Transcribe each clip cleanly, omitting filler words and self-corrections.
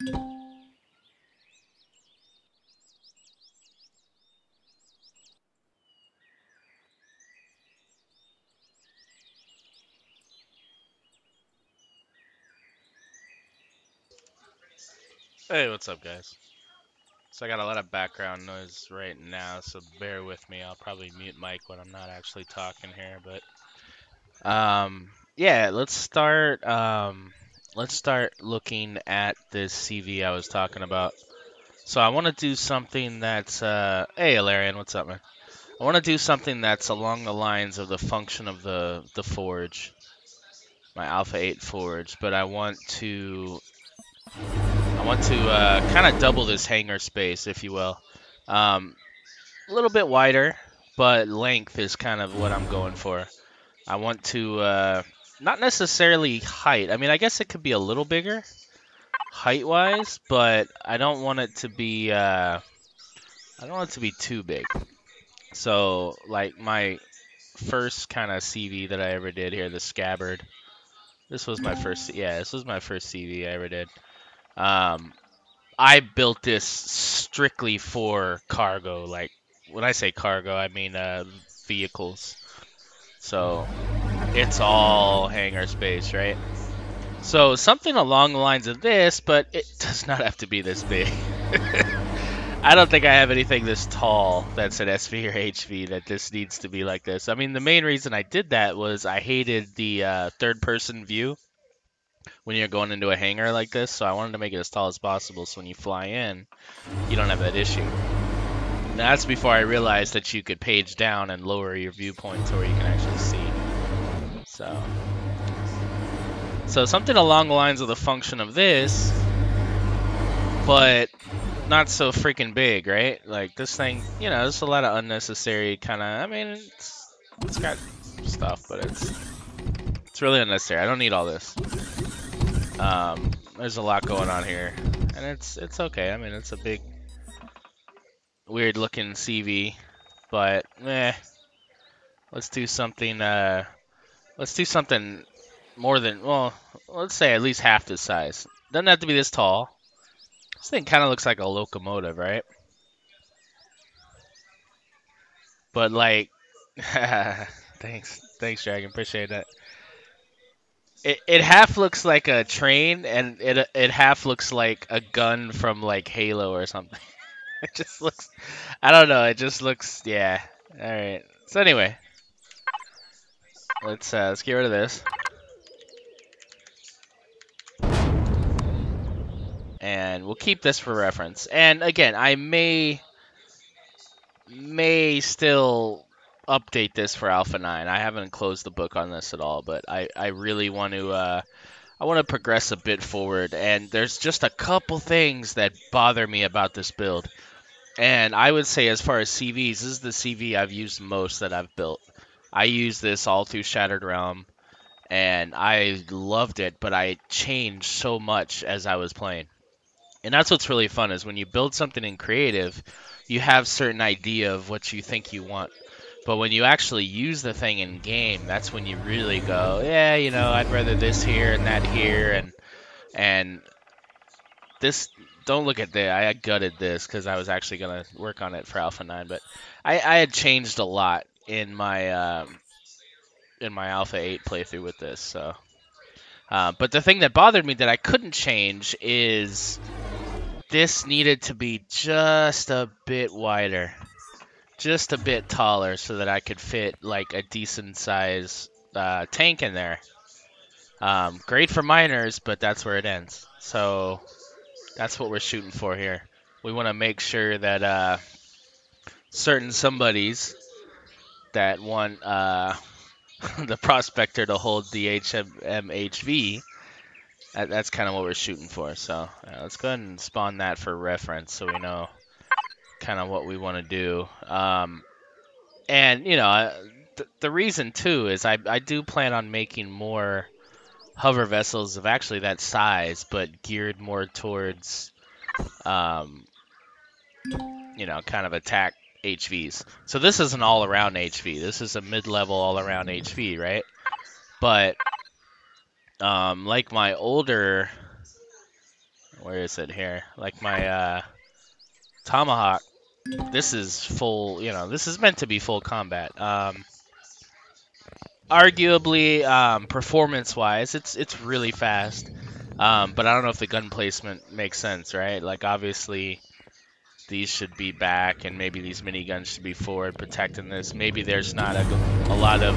Hey, what's up, guys? So I got a lot of background noise right now, so bear with me. I'll probably mute Mike when I'm not actually talking here, but yeah, let's start looking at this CV I was talking about. So I want to do something that's hey, Alarian, what's up, man? I want to do something that's along the lines of the function of the forge, my Alpha 8 forge, but I want to kind of double this hangar space, if you will. Um, a little bit wider, but length is kind of what I'm going for. I want to not necessarily height. I mean, I guess it could be a little bigger height-wise, but I don't want it to be I don't want it to be too big. So, like my first kind of CV that I ever did here, the Scabbard. This was my first, yeah, this was my first CV I ever did. Um, I built this strictly for cargo. Like when I say cargo, I mean vehicles. So it's all hangar space, right? So something along the lines of this, but it does not have to be this big. I don't think I have anything this tall that's an SV or HV that this needs to be like this. I mean, the main reason I did that was I hated the third-person view when you're going into a hangar like this, so I wanted to make it as tall as possible so when you fly in, you don't have that issue. And that's before I realized that you could page down and lower your viewpoint to where you can actually see. So something along the lines of the function of this, but not so freaking big, right? Like this thing, you know, there's a lot of unnecessary kind of. I mean, it's got stuff, but it's really unnecessary. I don't need all this. There's a lot going on here, and it's okay. I mean, it's a big, weird looking CV, but let's do something. Let's do something more than, well, let's say at least half this size. Doesn't have to be this tall. This thing kind of looks like a locomotive, right? But like, thanks, Dragon. Appreciate that. It half looks like a train, and it half looks like a gun from like Halo or something. It just looks, I don't know. It just looks, yeah. All right. So anyway, let's get rid of this, and we'll keep this for reference. And again, I may still update this for Alpha 9. I haven't closed the book on this at all, but I really want to I want to progress a bit forward, and there's just a couple things that bother me about this build. And I would say as far as CVs, this is the CV I've used most that I've built. I use this all through Shattered Realm, and I loved it, but I changed so much as I was playing. And that's what's really fun is when you build something in creative, you have certain idea of what you think you want. But when you actually use the thing in game, that's when you really go, yeah, you know, I'd rather this here and that here, and this. Don't look at that. I gutted this because I was actually gonna work on it for Alpha 9, but I had changed a lot in my Alpha 8 playthrough with this. So, but the thing that bothered me that I couldn't change is this needed to be just a bit wider, just a bit taller, so that I could fit like a decent size tank in there. Great for miners, but that's where it ends. So that's what we're shooting for here. We want to make sure that certain somebodies that want the prospector to hold the HMHV, that's kind of what we're shooting for. So let's go ahead and spawn that for reference so we know kind of what we want to do. And, you know, the reason, too, is I do plan on making more hover vessels of actually that size, but geared more towards, um, you know, kind of attack HVs. So this is an all-around HV. This is a mid-level all-around HV, right? But like my older where is it here? Like my tomahawk. This is full. This is meant to be full combat. Arguably, performance-wise, it's really fast. But I don't know if the gun placement makes sense, right? Like obviously these should be back, and maybe these miniguns should be forward protecting this. Maybe there's not a lot of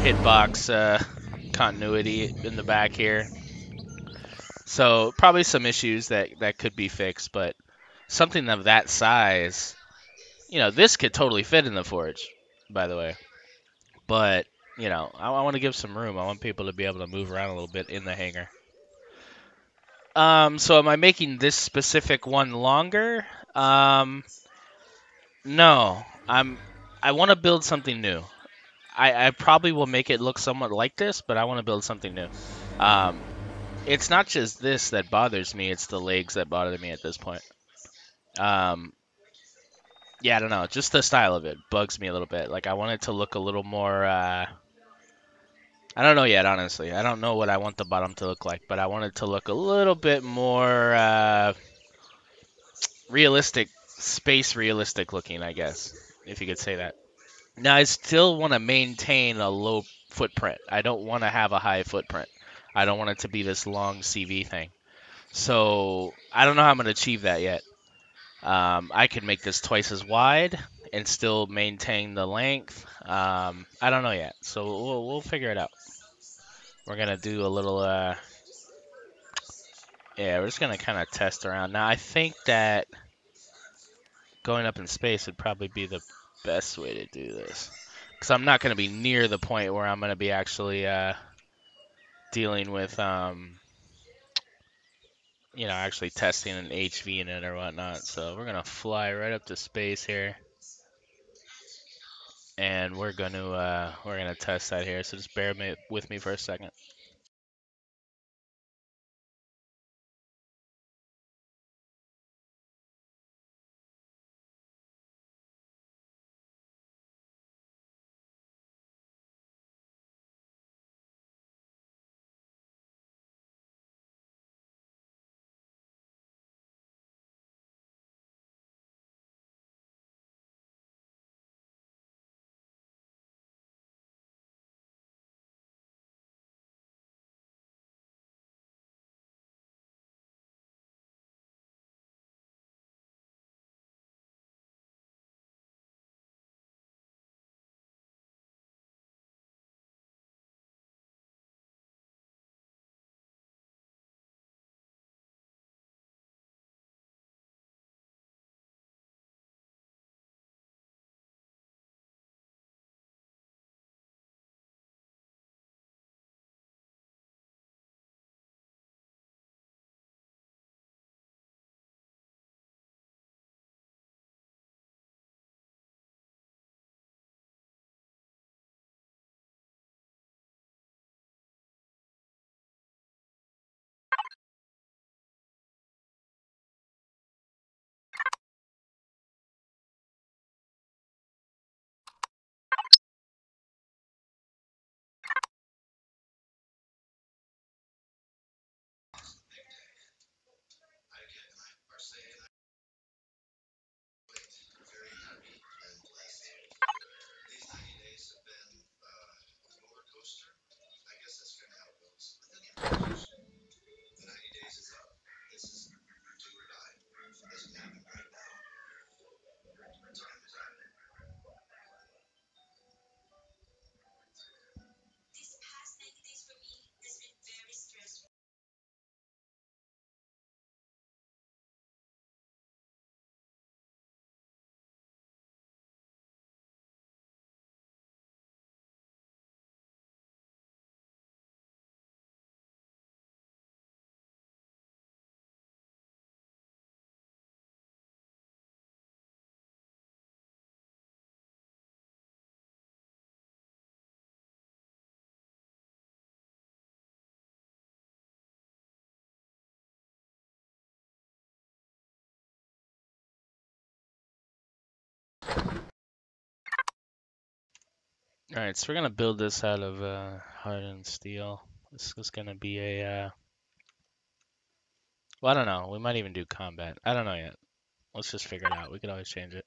hitbox continuity in the back here. So probably some issues that could be fixed, but something of that size, this could totally fit in the forge, by the way. But I want to give some room. I want people to be able to move around a little bit in the hangar. So am I making this specific one longer? No. I want to build something new. I probably will make it look somewhat like this, but I want to build something new. It's not just this that bothers me; it's the legs that bother me at this point. Yeah, I don't know. Just the style of it bugs me a little bit. Like I want it to look a little more. I don't know yet, honestly. I don't know what I want the bottom to look like, but I want it to look a little bit more realistic, space realistic looking, I guess, if you could say that. Now, I still want to maintain a low footprint. I don't want to have a high footprint. I don't want it to be this long CV thing. So I don't know how I'm going to achieve that yet. I could make this twice as wide and still maintain the length. I don't know yet. So we'll figure it out. We're going to do a little, yeah, we're just going to kind of test around. Now, I think that going up in space would probably be the best way to do this. Because I'm not going to be near the point where I'm going to be actually dealing with, actually testing an HV in it or whatnot. So we're going to fly right up to space here. And we're gonna test that here. So just bear with me for a second. All right, so we're gonna build this out of hardened steel. This is gonna be a Well, I don't know. We might even do combat. I don't know yet. Let's just figure it out. We could always change it.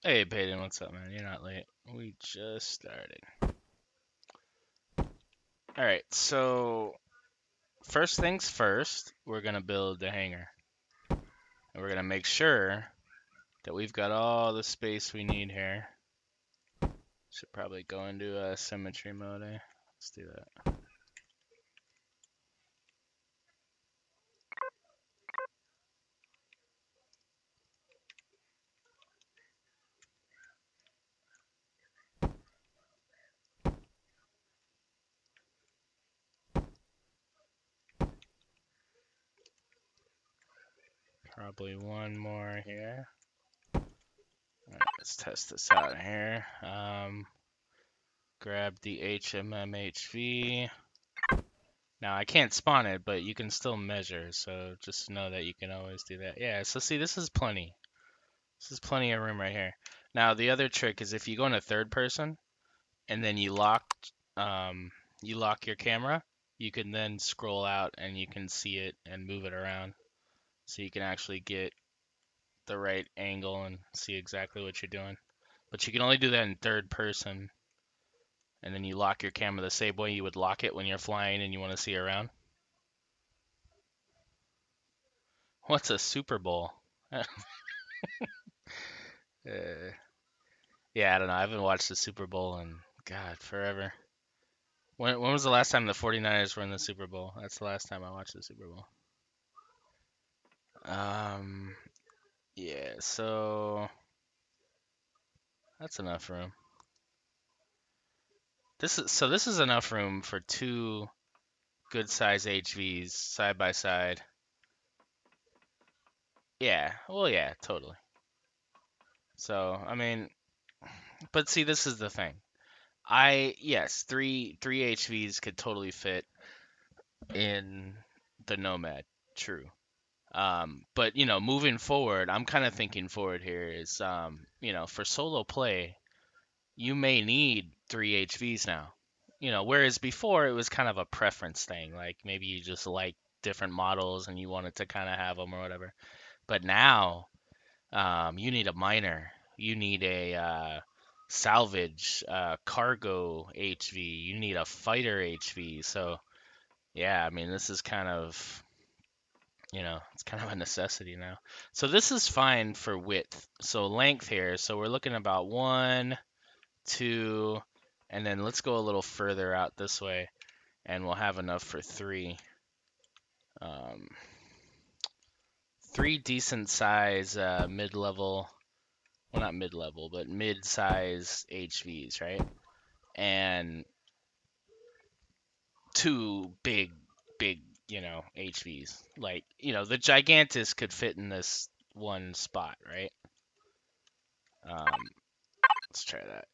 Hey, Peyton, what's up, man? You're not late. We just started. All right, so first things first, we're gonna build the hangar, and we're gonna make sure that we've got all the space we need here. Should probably go into symmetry mode. Let's do that. Probably one more here. All right, let's test this out here. Grab the HMMHV. Now I can't spawn it, but you can still measure, so just know that you can always do that. Yeah, so see, this is plenty. This is plenty of room right here. Now the other trick is if you go into third person and then you lock your camera, you can then scroll out and you can see it and move it around, so you can actually get the right angle and see exactly what you're doing. But you can only do that in third person, and then you lock your camera the same way you would lock it when you're flying and you want to see around. What's a Super Bowl? Yeah, I don't know. I haven't watched the Super Bowl in, God, forever. When was the last time the 49ers were in the Super Bowl? That's the last time I watched the Super Bowl. Um, yeah, so that's enough room. This is enough room for two good size HVs side by side. Yeah, well, yeah, totally. So, I mean, but see, this is the thing. Yes, three HVs could totally fit in the Nomad. True. But moving forward, I'm kind of thinking forward here is, for solo play, you may need three HVs now. Whereas before it was kind of a preference thing, like maybe you just like different models and you wanted to kind of have them or whatever. But now, you need a miner, you need a salvage, cargo HV, you need a fighter HV. So yeah, I mean this is kind of it's kind of a necessity now. So this is fine for width. So length here. So we're looking about 1, 2, and then let's go a little further out this way, and we'll have enough for 3. 3 decent size mid-level, well not mid-level, but mid-size HVs, right? And 2 big, HVs. Like, the Gigantus could fit in this one spot, right? Let's try that.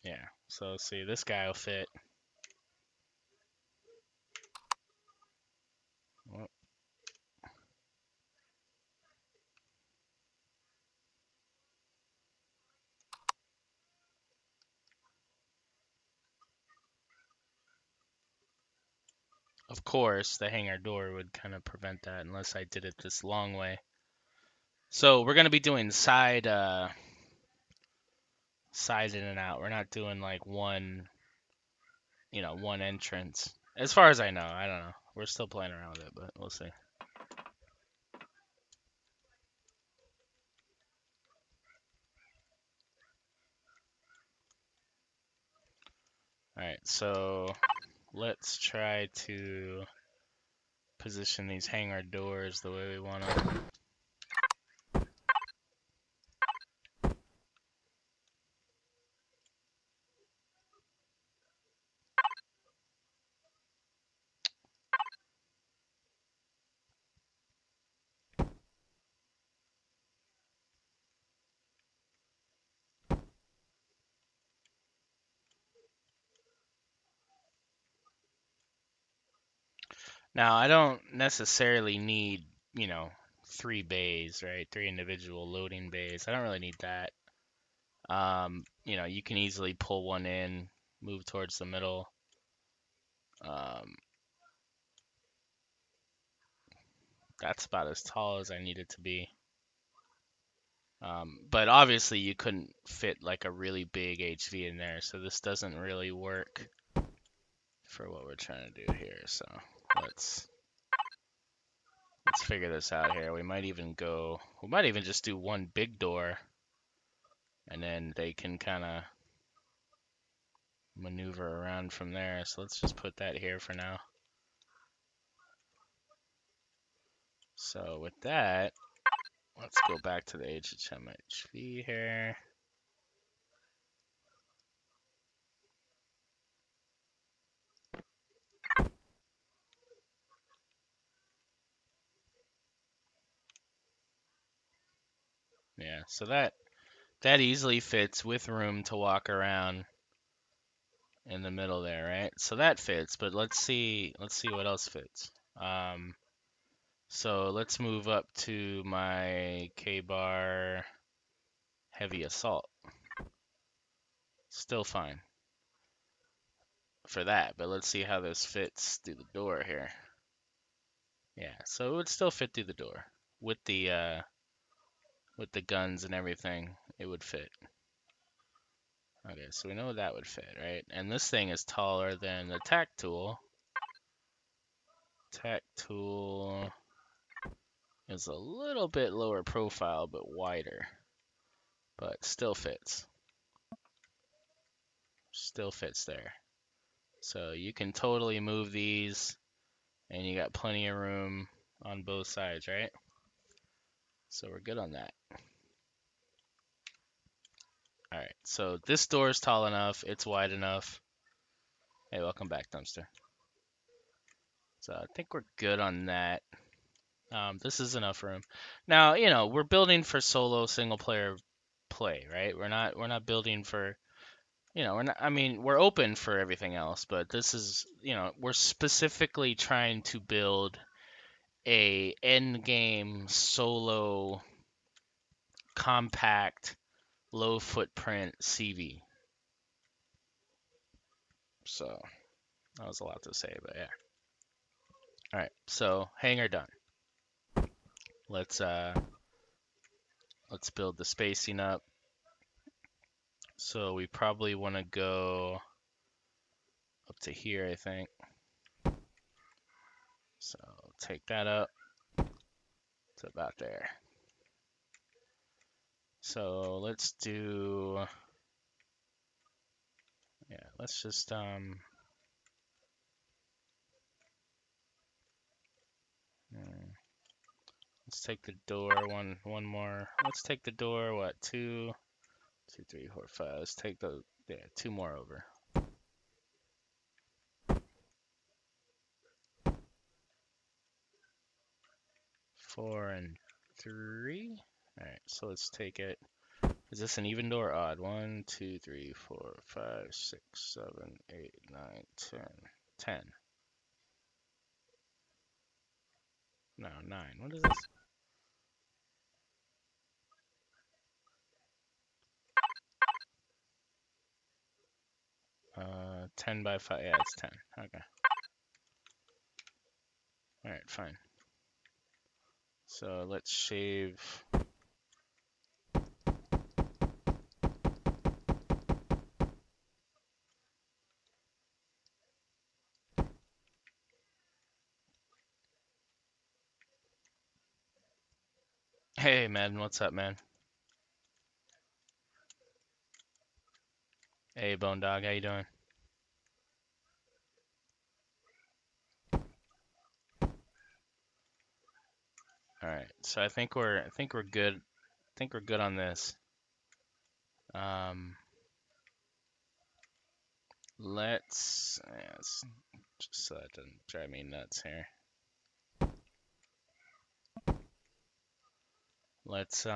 Yeah, so see, this guy will fit. Well, of course, the hangar door would kind of prevent that unless I did it this long way. So we're gonna be doing side in and out. We're not doing like one entrance. As far as I know, I don't know. We're still playing around with it, but we'll see. All right, so let's try to position these hangar doors the way we want them. Now, I don't necessarily need, you know, 3 bays, right? 3 individual loading bays. I don't really need that. You know, you can easily pull one in, move towards the middle. Um, that's about as tall as I need it to be. But obviously you couldn't fit like a really big HV in there, so this doesn't really work for what we're trying to do here. So let's figure this out here. We might even just do one big door, and then they can kind of maneuver around from there. So let's just put that here for now. So with that, let's go back to the HHMHV here. Yeah, so that easily fits with room to walk around in the middle there, right? So that fits, but let's see what else fits. So let's move up to my K-bar heavy assault. Still fine for that, but let's see how this fits through the door here. Yeah, so it would still fit through the door with the guns and everything. It would fit. Okay, so we know that would fit, right? And this thing is taller than the tack tool. Tack tool is a little bit lower profile, but wider, but still fits. Still fits there. So you can totally move these, and you got plenty of room on both sides, right? So we're good on that. All right, so this door is tall enough, it's wide enough. Hey, welcome back, Dumpster. So I think we're good on that. This is enough room. Now, you know, we're building for solo single player play, right? We're not building for, you know, we're not, I mean, we're open for everything else, but this is, you know, we're specifically trying to build a end game solo compact low footprint CV. So that was a lot to say, but yeah. All right, so hangar done. Let's build the spacing up. So we probably want to go up to here, I think. So take that up to about there. So let's do, yeah, let's just let's take the door one more. Let's take the door, what, 2, 2, 3, 4, 5. Let's take the, yeah, 2 more over. 4 and 3. All right, so let's take it. Is this an even door or odd? 1, 2, 3, 4, 5, 6, 7, 8, 9, 10. 10. No, 9. What is this? 10 by 5. Yeah, it's 10. Okay. All right, fine. So let's shave. Hey, man, what's up, man? Hey, Bone Dog, how you doing? All right, so I think we're good. I think we're good on this. Let's just so that doesn't drive me nuts here. Let's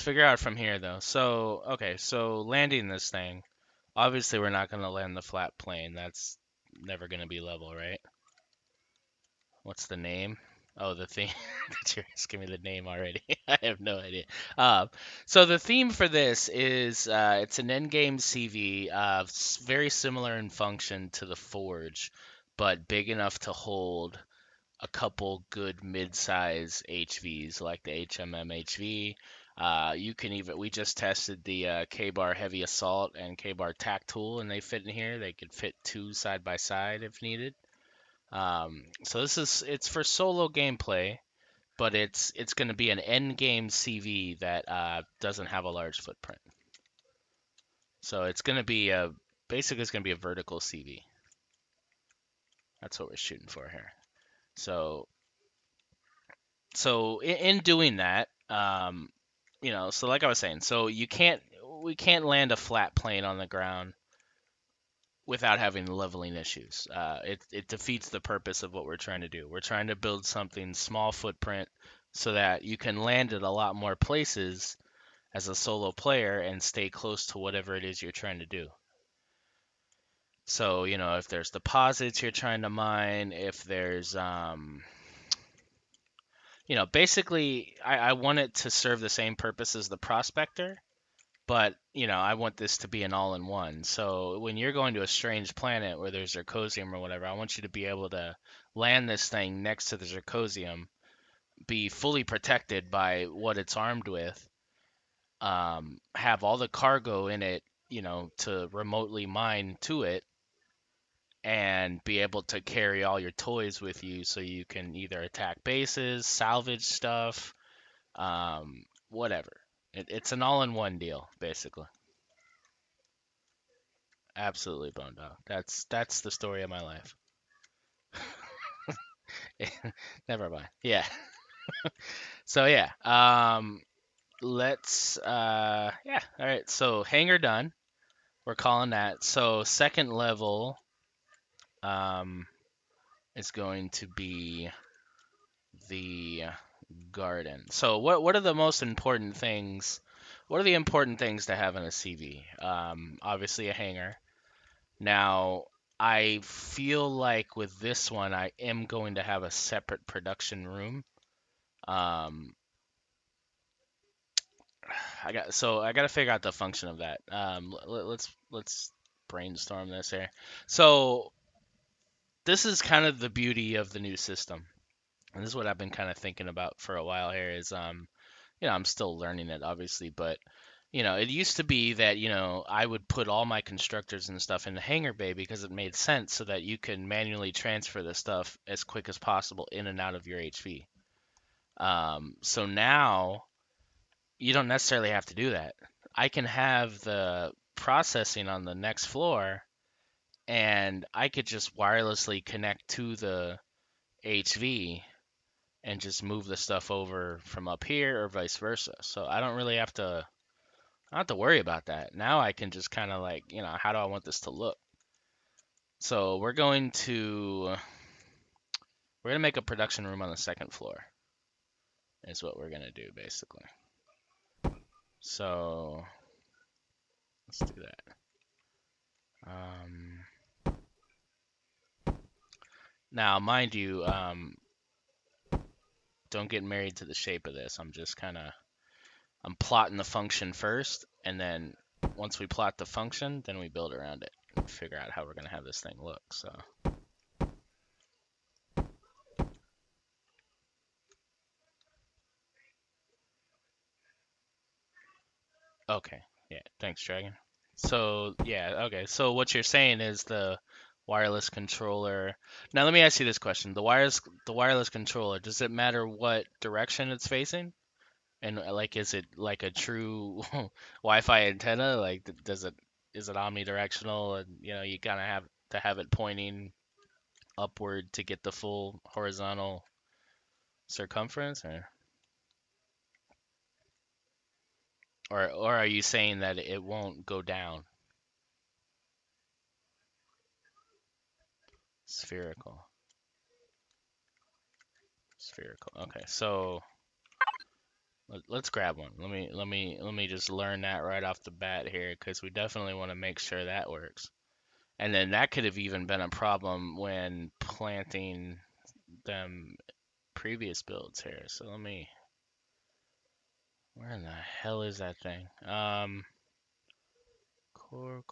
figure out from here though. So okay, so landing this thing. Obviously, we're not gonna land the flat plane. That's never gonna be level, right? What's the name? Oh, the theme. You're asking me the name already. I have no idea. Uh, so the theme for this is it's an endgame CV, very similar in function to the Forge, but big enough to hold a couple good mid-size HVs like the HMM HV. You can even we just tested the K-Bar Heavy Assault and K-Bar Tac Tool, and they fit in here. They could fit two side by side if needed. So it's for solo gameplay, but it's going to be an end game CV that doesn't have a large footprint. So it's going to be basically it's going to be a vertical CV. That's what we're shooting for here. So in doing that, so like I was saying, so we can't land a flat plane on the ground without having leveling issues. It defeats the purpose of what we're trying to do. We're trying to build something small footprint so that you can land it a lot more places as a solo player and stay close to whatever it is you're trying to do. So, if there's deposits you're trying to mine, if there's basically I want it to serve the same purpose as the prospector, but I want this to be an all-in-one. So when you're going to a strange planet where there's zirconium or whatever, I want you to be able to land this thing next to the zirconium, be fully protected by what it's armed with, have all the cargo in it, to remotely mine to it, and be able to carry all your toys with you so you can either attack bases, salvage stuff, whatever. It's an all-in-one deal, basically. Absolutely, Bone Dog. That's the story of my life. Never mind. Yeah. So yeah. Let's yeah. All right. So hangar done. We're calling that. So second level um is going to be the garden. So what are the most important things? What are the important things to have in a CV? Obviously a hangar. Now, I feel like with this one, I am going to have a separate production room. Um, I got to figure out the function of that. Let's brainstorm this here. So this is kind of the beauty of the new system, and this is what I've been kind of thinking about for a while here. Is I'm still learning it, obviously, but it used to be that, I would put all my constructors and stuff in the hangar bay because it made sense so that you can manually transfer the stuff as quick as possible in and out of your HV. So now you don't necessarily have to do that. I can have the processing on the next floor and I could just wirelessly connect to the HV and just move the stuff over from up here or vice versa. So I don't really have to I don't have to worry about that. Now I can just kind of like, how do I want this to look? So we're gonna make a production room on the second floor. Is what we're gonna do basically. So let's do that. Um, Now, mind you, don't get married to the shape of this. I'm plotting the function first, and then once we plot the function, then we build around it and figure out how we're gonna have this thing look. So. Okay. Yeah. Thanks, Dragon. So, yeah, okay. So what you're saying is the wireless controller. Now let me ask you this question. The wireless controller, does it matter what direction it's facing? And like is it like a true Wi-Fi antenna? Like does it is it omnidirectional and you kind of have to have it pointing upward to get the full horizontal circumference or are you saying that it won't go down? Spherical. Spherical. Okay, so let's grab one. Let me just learn that right off the bat here, because we definitely want to make sure that works. And then that could have even been a problem when planting them previous builds here. So let me, where in the hell is that thing? Core.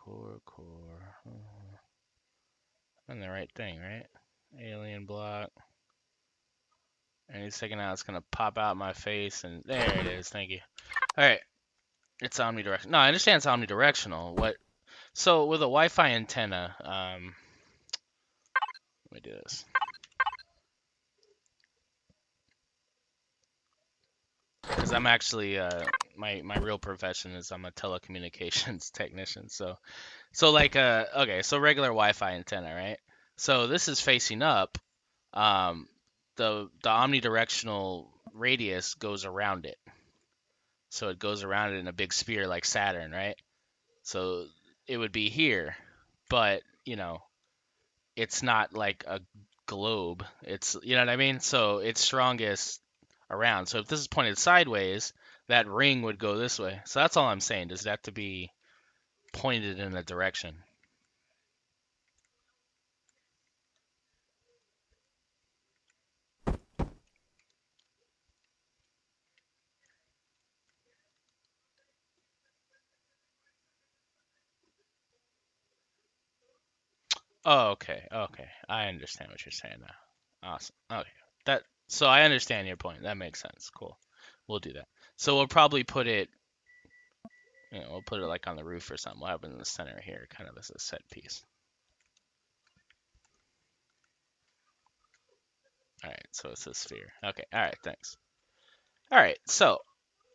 I'm in the right thing, right? Alien block. Any second now it's gonna pop out my face, and there it is. Thank you. All right, it's omnidirectional. No, I understand it's omnidirectional. What? So with a Wi-Fi antenna, let me do this. Because I'm actually my real profession is I'm a telecommunications technician. So like okay, so regular Wi-Fi antenna, right? So this is facing up. Um, the omnidirectional radius goes around it. So it goes around it in a big sphere like Saturn, right? So it would be here, but it's not like a globe. It's, you know what I mean? So it's strongest around. So if this is pointed sideways, that ring would go this way. So that's all I'm saying. Does it have to be pointed in a direction? Oh, okay. Okay. I understand what you're saying now. Awesome. Okay. So I understand your point. That makes sense. Cool. We'll do that. So we'll probably put it, we'll put it like on the roof or something. We'll have it in the center here, kind of as a set piece. All right. So it's a sphere. Okay. All right. Thanks. All right. So,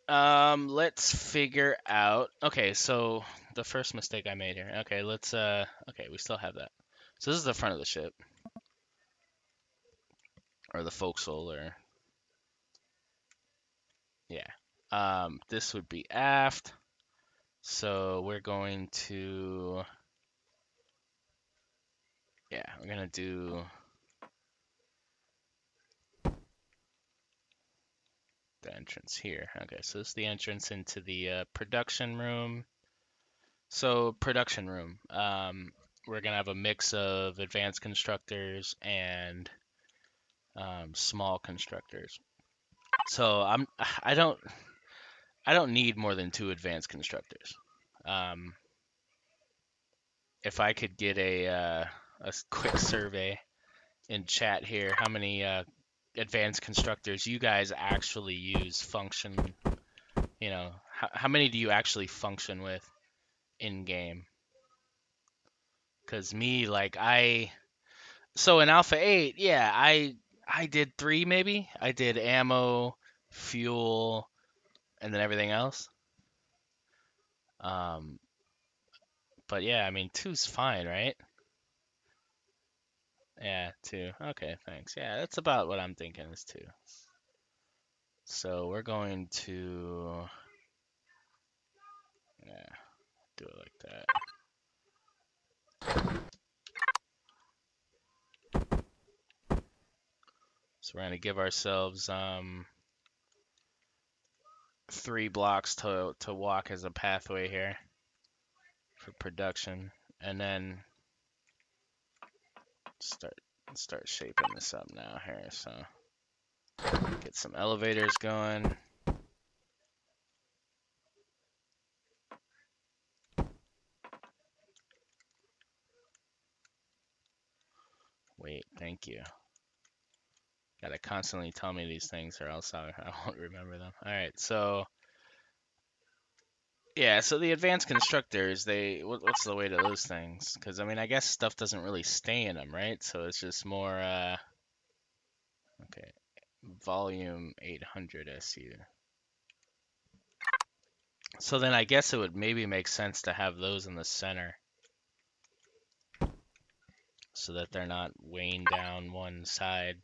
let's figure out. Okay. So the first mistake I made here. Okay. Okay. We still have that. So this is the front of the ship, or the forecastle, or yeah. This would be aft. So we're going to, yeah, we're gonna do the entrance here. Okay, so this is the entrance into the production room. So production room, we're gonna have a mix of advanced constructors and small constructors. So I don't need more than 2 advanced constructors. Um, if I could get a quick survey in chat here, how many advanced constructors you guys actually use function, how many do you actually function with in game? Because me, like, so in Alpha 8, yeah, I did 3 maybe. I did ammo, fuel, and then everything else. Um, but yeah, I mean, two's fine, right? Yeah, 2. Okay, thanks. Yeah, that's about what I'm thinking is 2. So we're going to, yeah, do it like that. So we're gonna give ourselves 3 blocks to walk as a pathway here for production, and then start shaping this up now here. So get some elevators going. Wait, thank you. Gotta constantly tell me these things, or else I won't remember them. All right, so yeah, so the advanced constructors, what's the weight of those things? Because I mean, I guess stuff doesn't really stay in them, right? So it's just more okay, volume 800 SU. So then I guess it would maybe make sense to have those in the center so that they're not weighing down one side.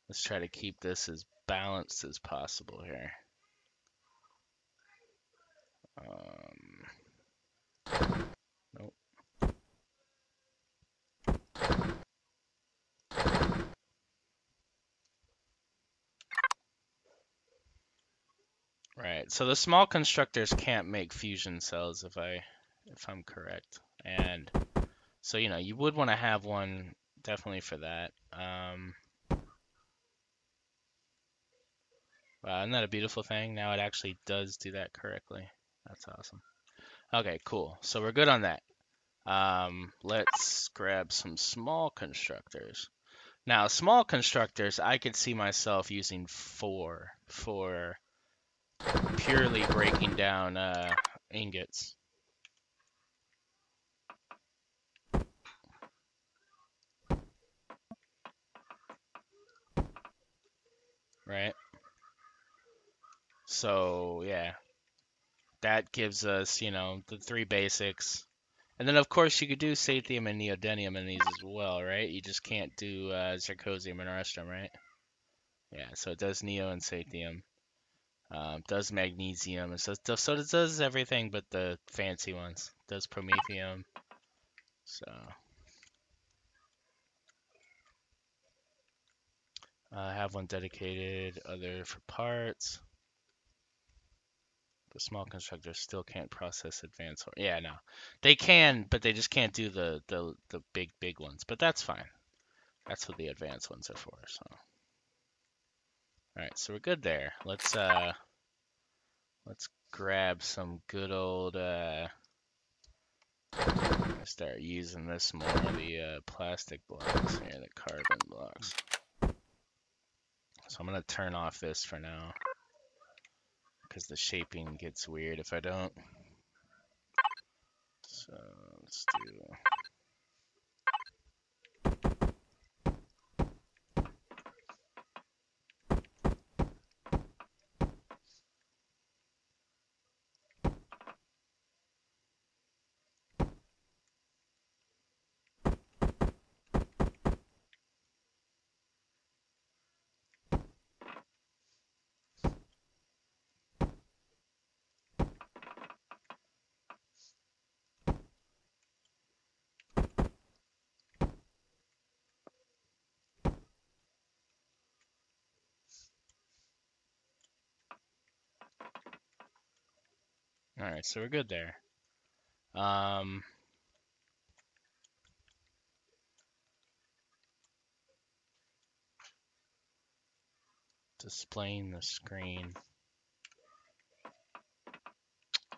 Let's try to keep this as balanced as possible here. Nope. Right. So the small constructors can't make fusion cells if I'm correct. And So, you know, you would want to have one definitely for that. Wow, isn't that a beautiful thing? Now it actually does do that correctly. That's awesome. Okay, cool. So we're good on that. Let's grab some small constructors. Now, small constructors, I could see myself using 4 for purely breaking down ingots. Right? So, yeah, that gives us, you know, the 3 basics. And then, of course, you could do Sathium and Neodymium in these as well, right? You just can't do Zirconium and Rustrum, right? Yeah, so it does Neo and Sathium. Does Magnesium. And so it does everything but the fancy ones. Does Promethium. So, I have one dedicated, other for parts. The small constructors still can't process advanced. Yeah, no, they can, but they just can't do the big ones. But that's fine. That's what the advanced ones are for. So, all right, so we're good there. Let's grab some good old start using this more. The plastic blocks here, the carbon blocks. So I'm gonna turn off this for now because the shaping gets weird if I don't. So let's do. All right, so we're good there. Displaying the screen.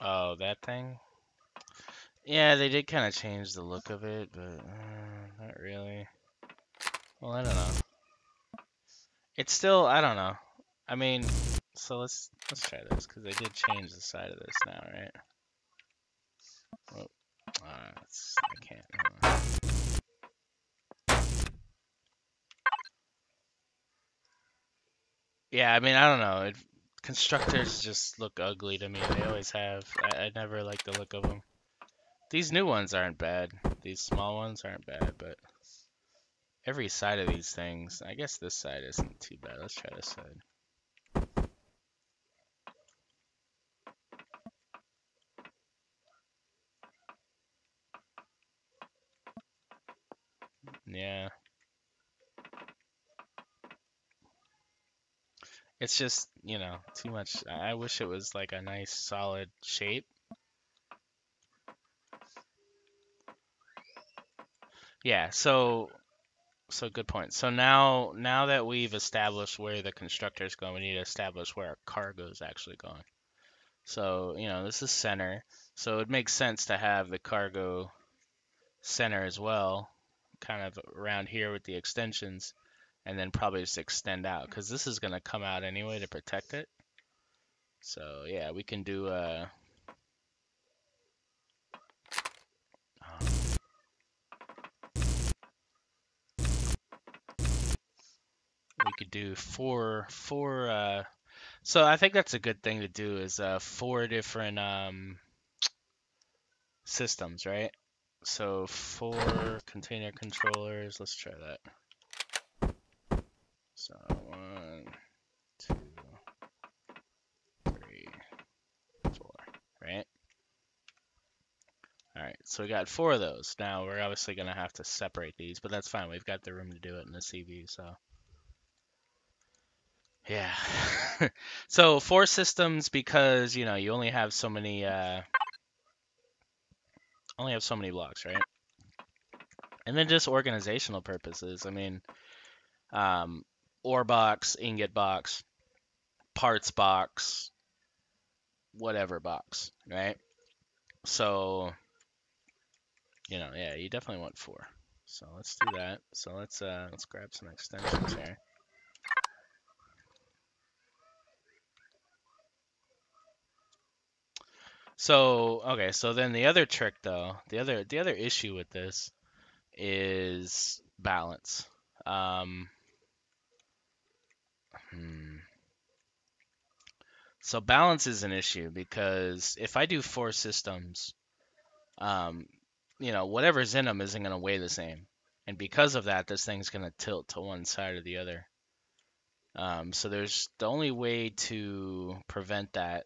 Oh, that thing? Yeah, they did kind of change the look of it, but not really. Well, I don't know. It's still, I don't know. I mean, so let's try this because they did change the side of this now, right? Oh, I can't. Hold on. Yeah, I mean, I don't know. Constructors just look ugly to me. They always have. I never like the look of them. These new ones aren't bad. These small ones aren't bad, but every side of these things, I guess this side isn't too bad. Let's try this side. Yeah. It's just, you know, too much. I wish it was like a nice solid shape. Yeah, so good point. So now that we've established where the constructor's going, we need to establish where our cargo's actually going. So, you know, this is center. So it makes sense to have the cargo center as well, kind of around here with the extensions, and then probably just extend out because this is going to come out anyway to protect it. So yeah, we can do we could do four. So I think that's a good thing to do is 4 different systems, right? So 4 container controllers. Let's try that. So 1, 2, 3, 4. Right? All right. So we got 4 of those. Now we're obviously gonna have to separate these, but that's fine. We've got the room to do it in the CV. So yeah. So 4 systems because you know you only have so many blocks, right? And then just organizational purposes. I mean, um, ore box, ingot box, parts box, whatever box, right? So, yeah, you definitely want 4. So let's do that. So let's grab some extensions here. So, okay, so then the other trick though, the other issue with this is balance. Um, hmm. So balance is an issue because if I do 4 systems, um, whatever's in them isn't going to weigh the same. And because of that, this thing's going to tilt to one side or the other. So there's the only way to prevent that.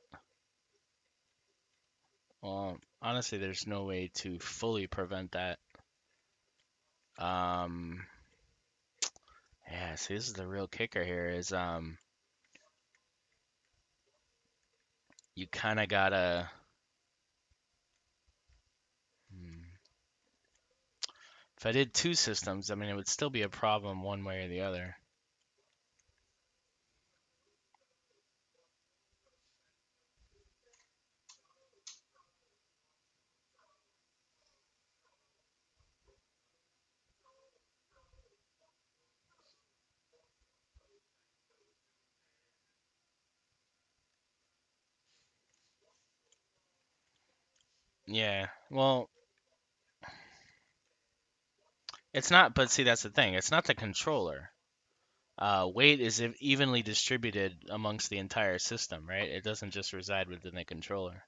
Well, honestly, there's no way to fully prevent that. Um, yeah, see, this is the real kicker here is you kind of gotta. Hmm, if I did 2 systems, I mean, it would still be a problem one way or the other. Yeah, well, it's not, but see, that's the thing. It's not the controller. Weight is evenly distributed amongst the entire system, right? It doesn't just reside within the controller.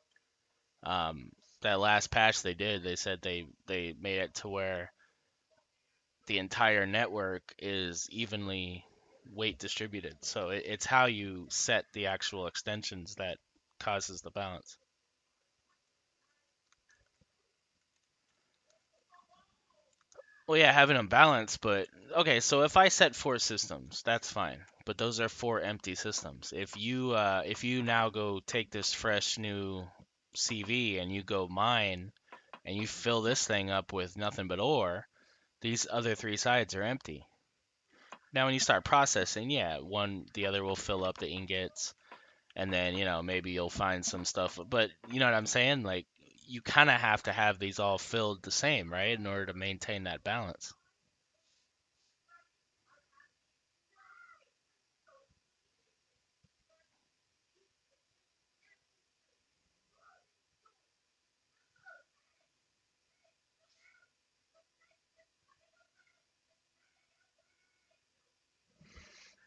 Um, that last patch they did, they said they made it to where the entire network is evenly weight distributed. So it's how you set the actual extensions that causes the balance. Well, yeah, having them balanced, but okay. So if I set 4 systems, that's fine. But those are 4 empty systems. If you now go take this fresh new CV and you go mine and you fill this thing up with nothing but ore, these other 3 sides are empty. Now, when you start processing, yeah, the other will fill up the ingots, and then maybe you'll find some stuff. But you know what I'm saying? Like you kind of have to have these all filled the same, right, in order to maintain that balance.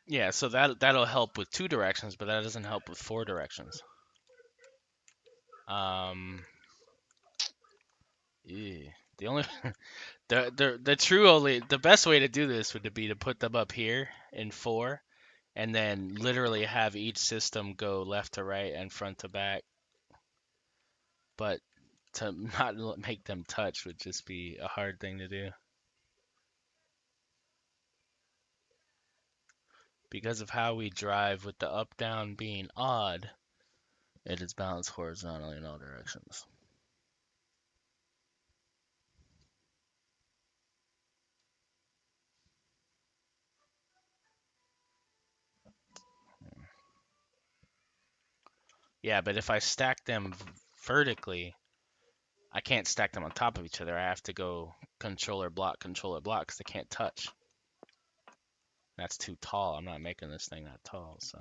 Yeah, so that'll help with 2 directions, but that doesn't help with 4 directions. Um, yeah. The only the true only the best way to do this would be to put them up here in 4, and then literally have each system go left to right and front to back. But to not make them touch would just be a hard thing to do because of how we drive with the up down being odd. It is balanced horizontally in all directions. Yeah, but if I stack them vertically, I can't stack them on top of each other. I have to go controller block, because they can't touch. That's too tall. I'm not making this thing that tall, so.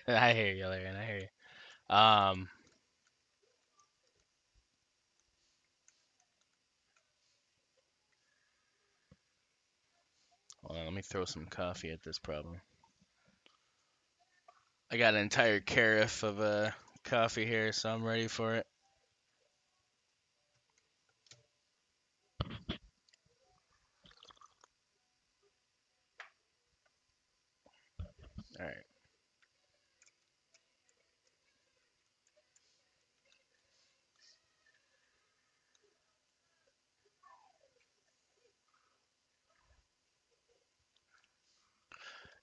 I hear you, Larry, I hear you. Hold on, let me throw some coffee at this problem. I got an entire carafe of coffee here, so I'm ready for it. All right.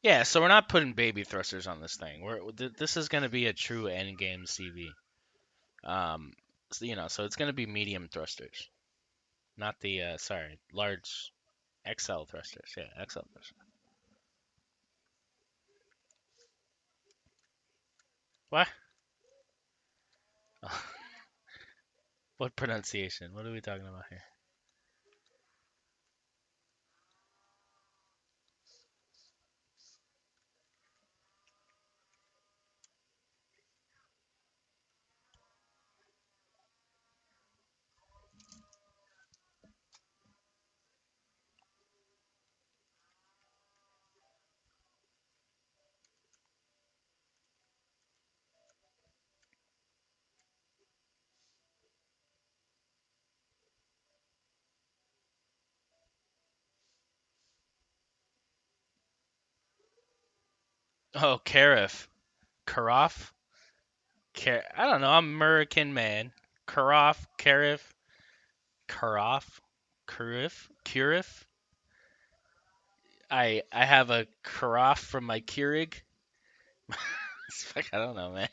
Yeah, so we're not putting baby thrusters on this thing. This is going to be a true end game CV. So it's going to be medium thrusters, not the large XL thrusters. Yeah, XL thrusters. What? What pronunciation? What are we talking about here? Oh, Karif. Karaf? I don't know. I'm American man. Karaf, Karif, Karaf, Kurif. I have a Karaf from my Keurig. I don't know, man.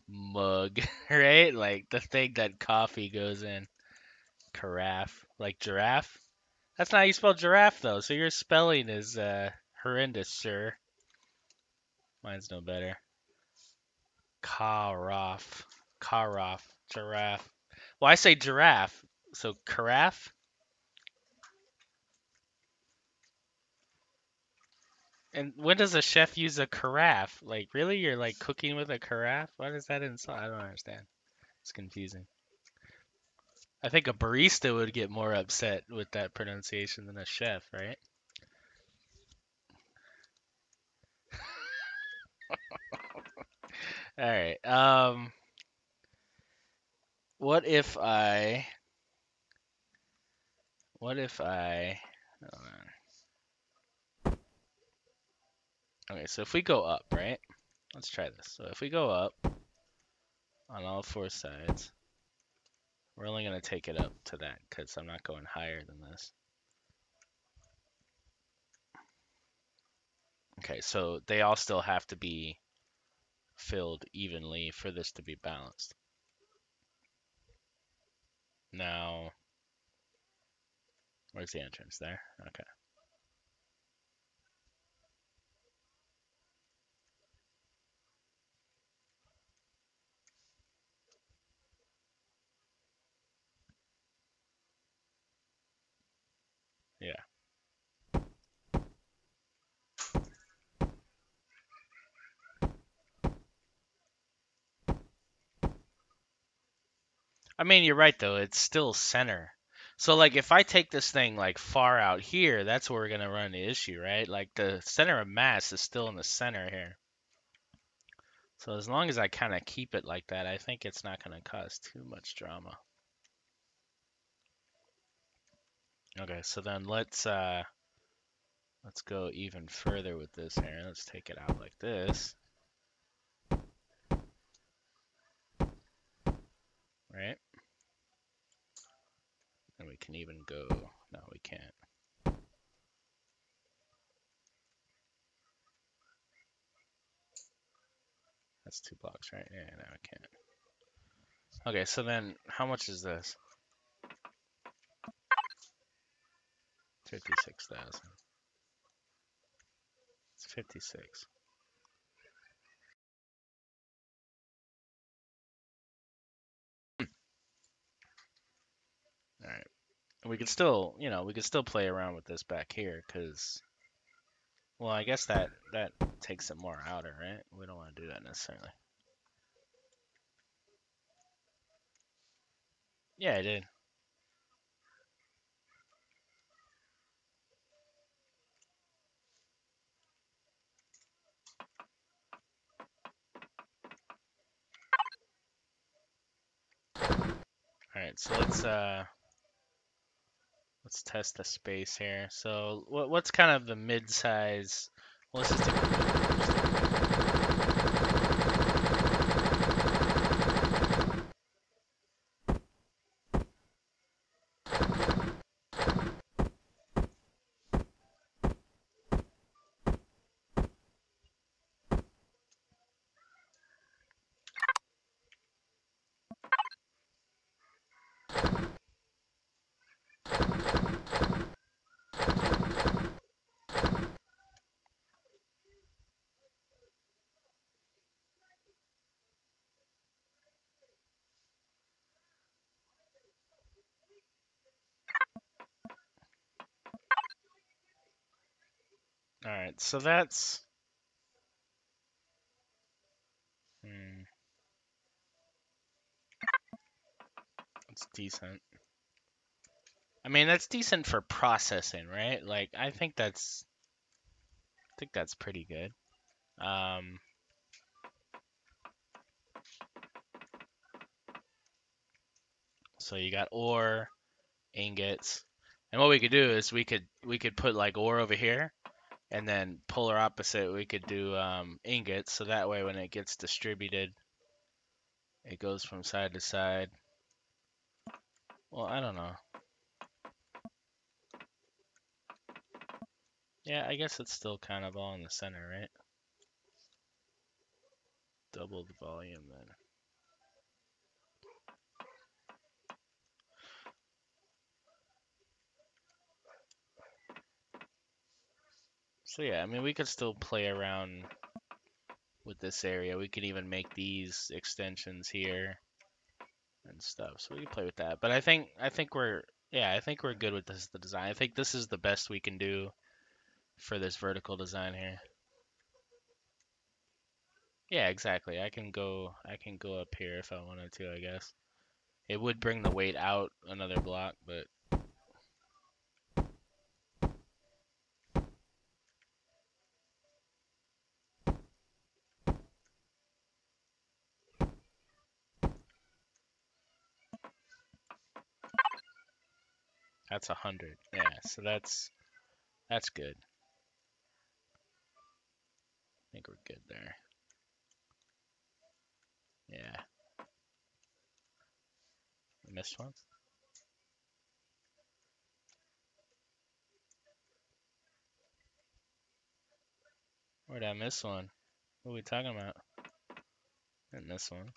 Mug, right? Like the thing that coffee goes in. Carafe, like giraffe. That's not how you spell giraffe, though. So your spelling is horrendous, sir. Mine's no better. Carafe, carafe, giraffe. Well, I say giraffe. So carafe. And when does a chef use a carafe? Like, really? You're like cooking with a carafe? What is that insult? I don't understand. It's confusing. I think a barista would get more upset with that pronunciation than a chef, right? All right. What if I? What if I? Hold on. Okay, so if we go up, right? Let's try this. So if we go up on all four sides, we're only gonna take it up to that because I'm not going higher than this. Okay, so they all still have to be filled evenly for this to be balanced. Now, where's the entrance? There? Okay. Yeah. I mean, you're right though. It's still center. So like if I take this thing like far out here, that's where we're gonna run the issue, right? Like the center of mass is still in the center here. So as long as I kind of keep it like that, I think it's not gonna cause too much drama. Okay, so then let's go even further with this here. Let's take it out like this, right? And we can even go. No, we can't. That's 2 blocks, right? Yeah, no, I can't. Okay, so then how much is this? 56,000. It's 56. All right. And we could still, we could still play around with this back here, because, well, I guess that takes it more outer, right? We don't want to do that necessarily. Yeah, I did. All right, so let's let's test the space here. So what's kind of the mid-size? Well, let's just take the middle first. All right, so that's it's decent. I mean, that's decent for processing, right? Like, I think that's pretty good. So you got ore, ingots, and what we could do is we could put like ore over here, and then polar opposite we could do ingots, so that way when it gets distributed, it goes from side to side. Well, I don't know. Yeah, I guess it's still kind of all in the center, right? Double the volume then. So yeah, I mean, we could still play around with this area. We could even make these extensions here and stuff. So we can play with that. But I think we're good with this the design. I think this is the best we can do for this vertical design here. Yeah, exactly. I can go up here if I wanted to, I guess. It would bring the weight out another block, but that's 100. Yeah, so that's good. I think we're good there. Yeah. I missed one. Where did I miss one? What are we talking about? I didn't miss one.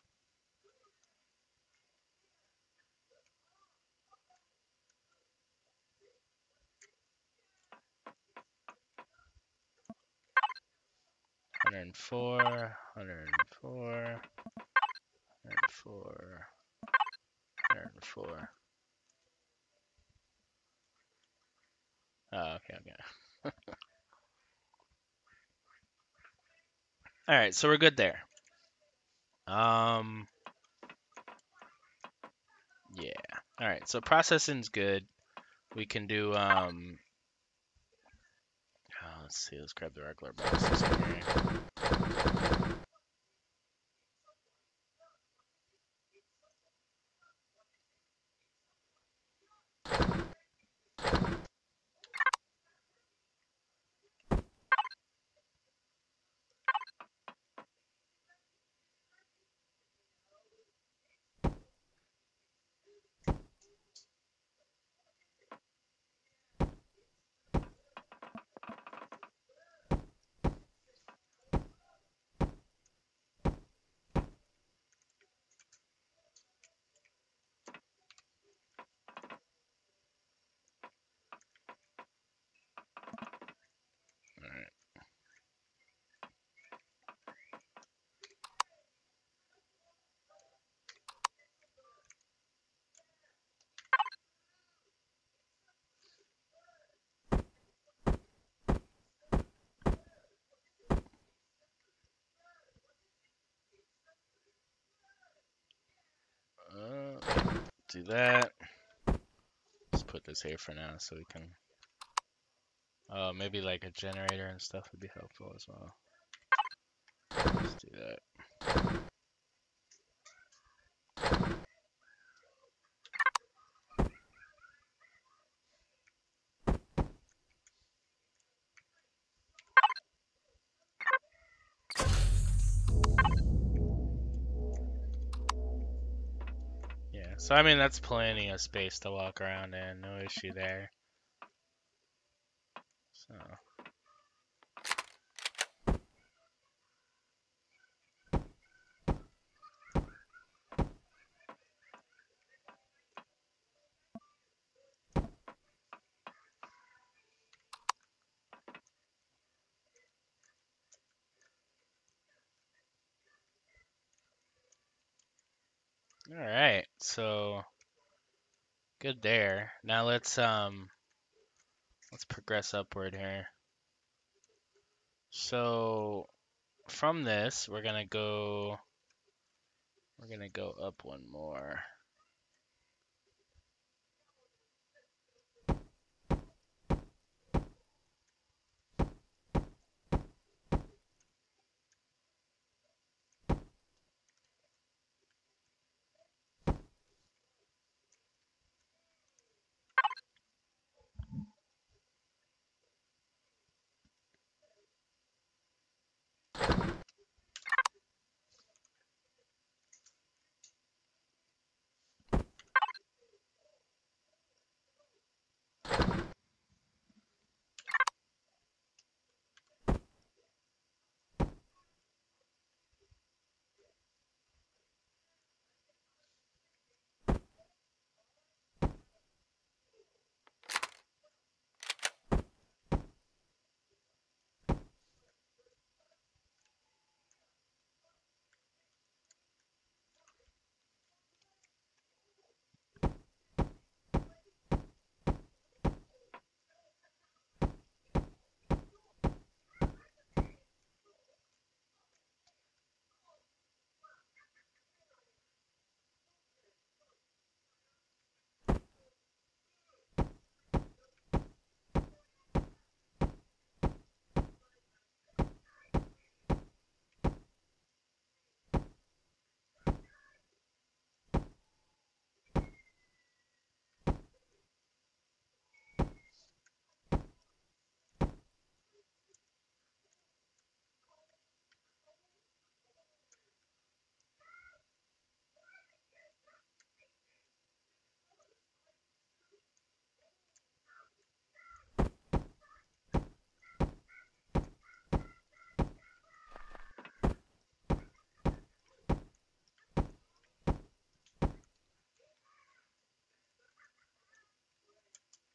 Hundred and four, 104, 104, 104. Oh, okay. All right, so we're good there. Yeah. All right, so processing's good. We can do let's see. Let's grab the regular boxes here. All right. Do that. Let's put this here for now so we can. Maybe like a generator and stuff would be helpful as well. Let's do that. So I mean that's plenty of space to walk around in, no issue there. So all right, so good there. Now let's progress upward here. So from this, we're gonna go up one more.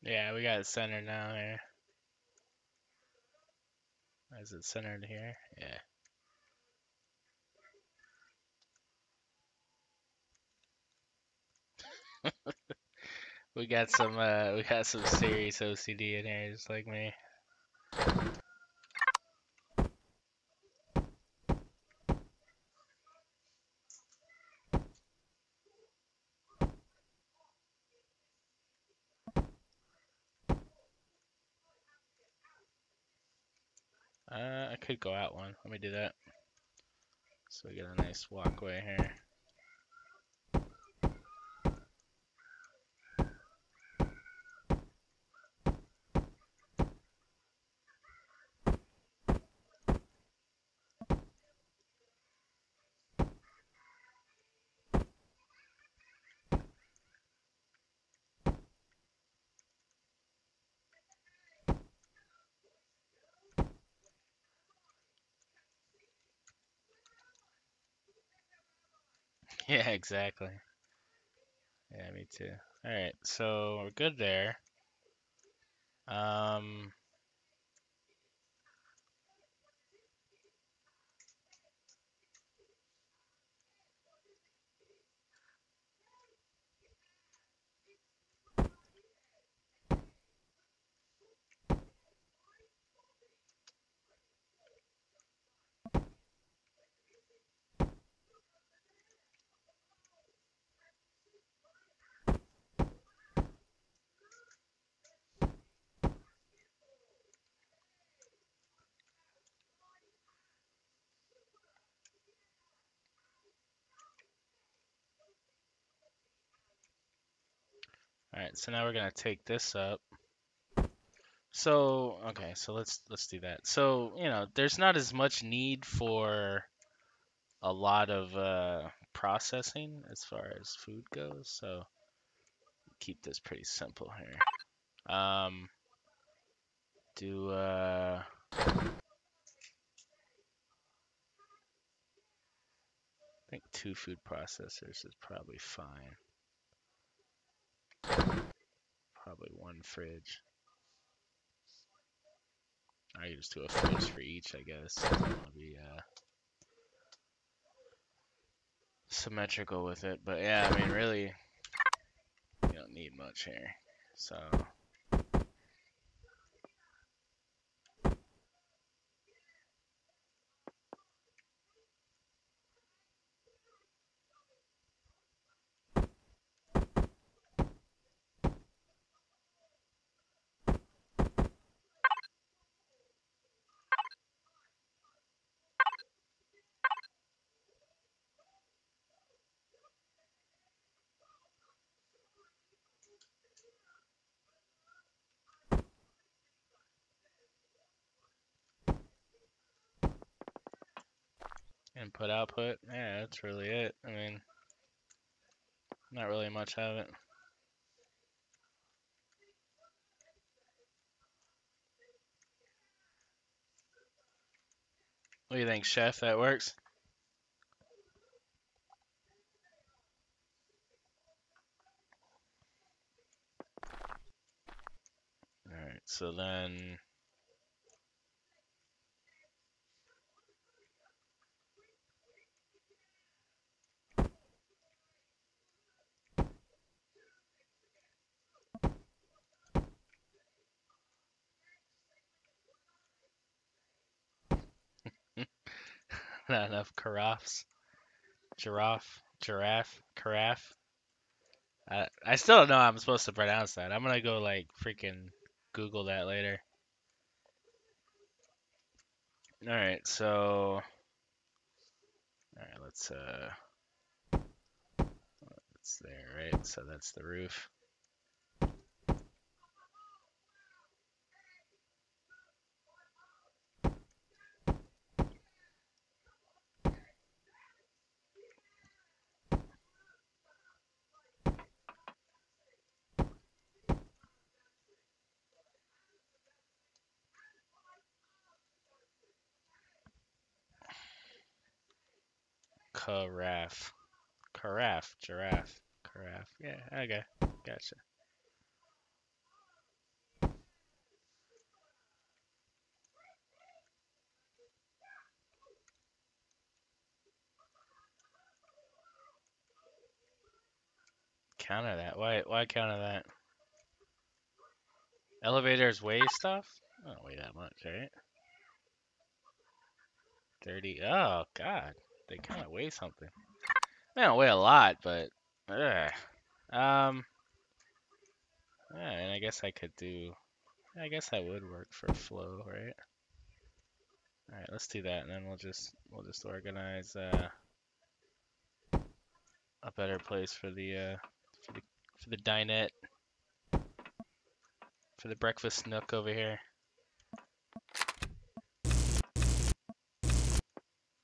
Yeah, we got it centered now here. Is it centered here? Yeah. We got some serious OCD in here, just like me. I could go out one. Let me do that. So we get a nice walkway here. Yeah, exactly. Yeah, me too. All right, so we're good there. Um, all right, so now we're gonna take this up. So okay, so let's do that. So there's not as much need for a lot of processing as far as food goes, so keep this pretty simple here. Do I think 2 food processors is probably fine. Probably 1 fridge. I can just do a fridge for each, I guess. I don't want to be symmetrical with it, but yeah, I mean, really, you don't need much here. So input output, yeah, that's really it. I mean, not really much of it. What do you think, Chef? That works? Alright, so then not enough carafes. Carafe. I still don't know how I'm supposed to pronounce that. I'm gonna go like freaking Google that later. Alright, so alright, let's it's there, right? So that's the roof. Giraffe. Yeah, okay, gotcha. Counter that. Why counter that? Elevators weigh stuff? I don't weigh that much, right? 30. Oh God, they kind of weigh something. They don't weigh a lot, but ugh. Um, yeah, and I guess I could do. I guess that would work for flow, right? All right, let's do that, and then we'll just organize a better place for the dinette, for the breakfast nook over here.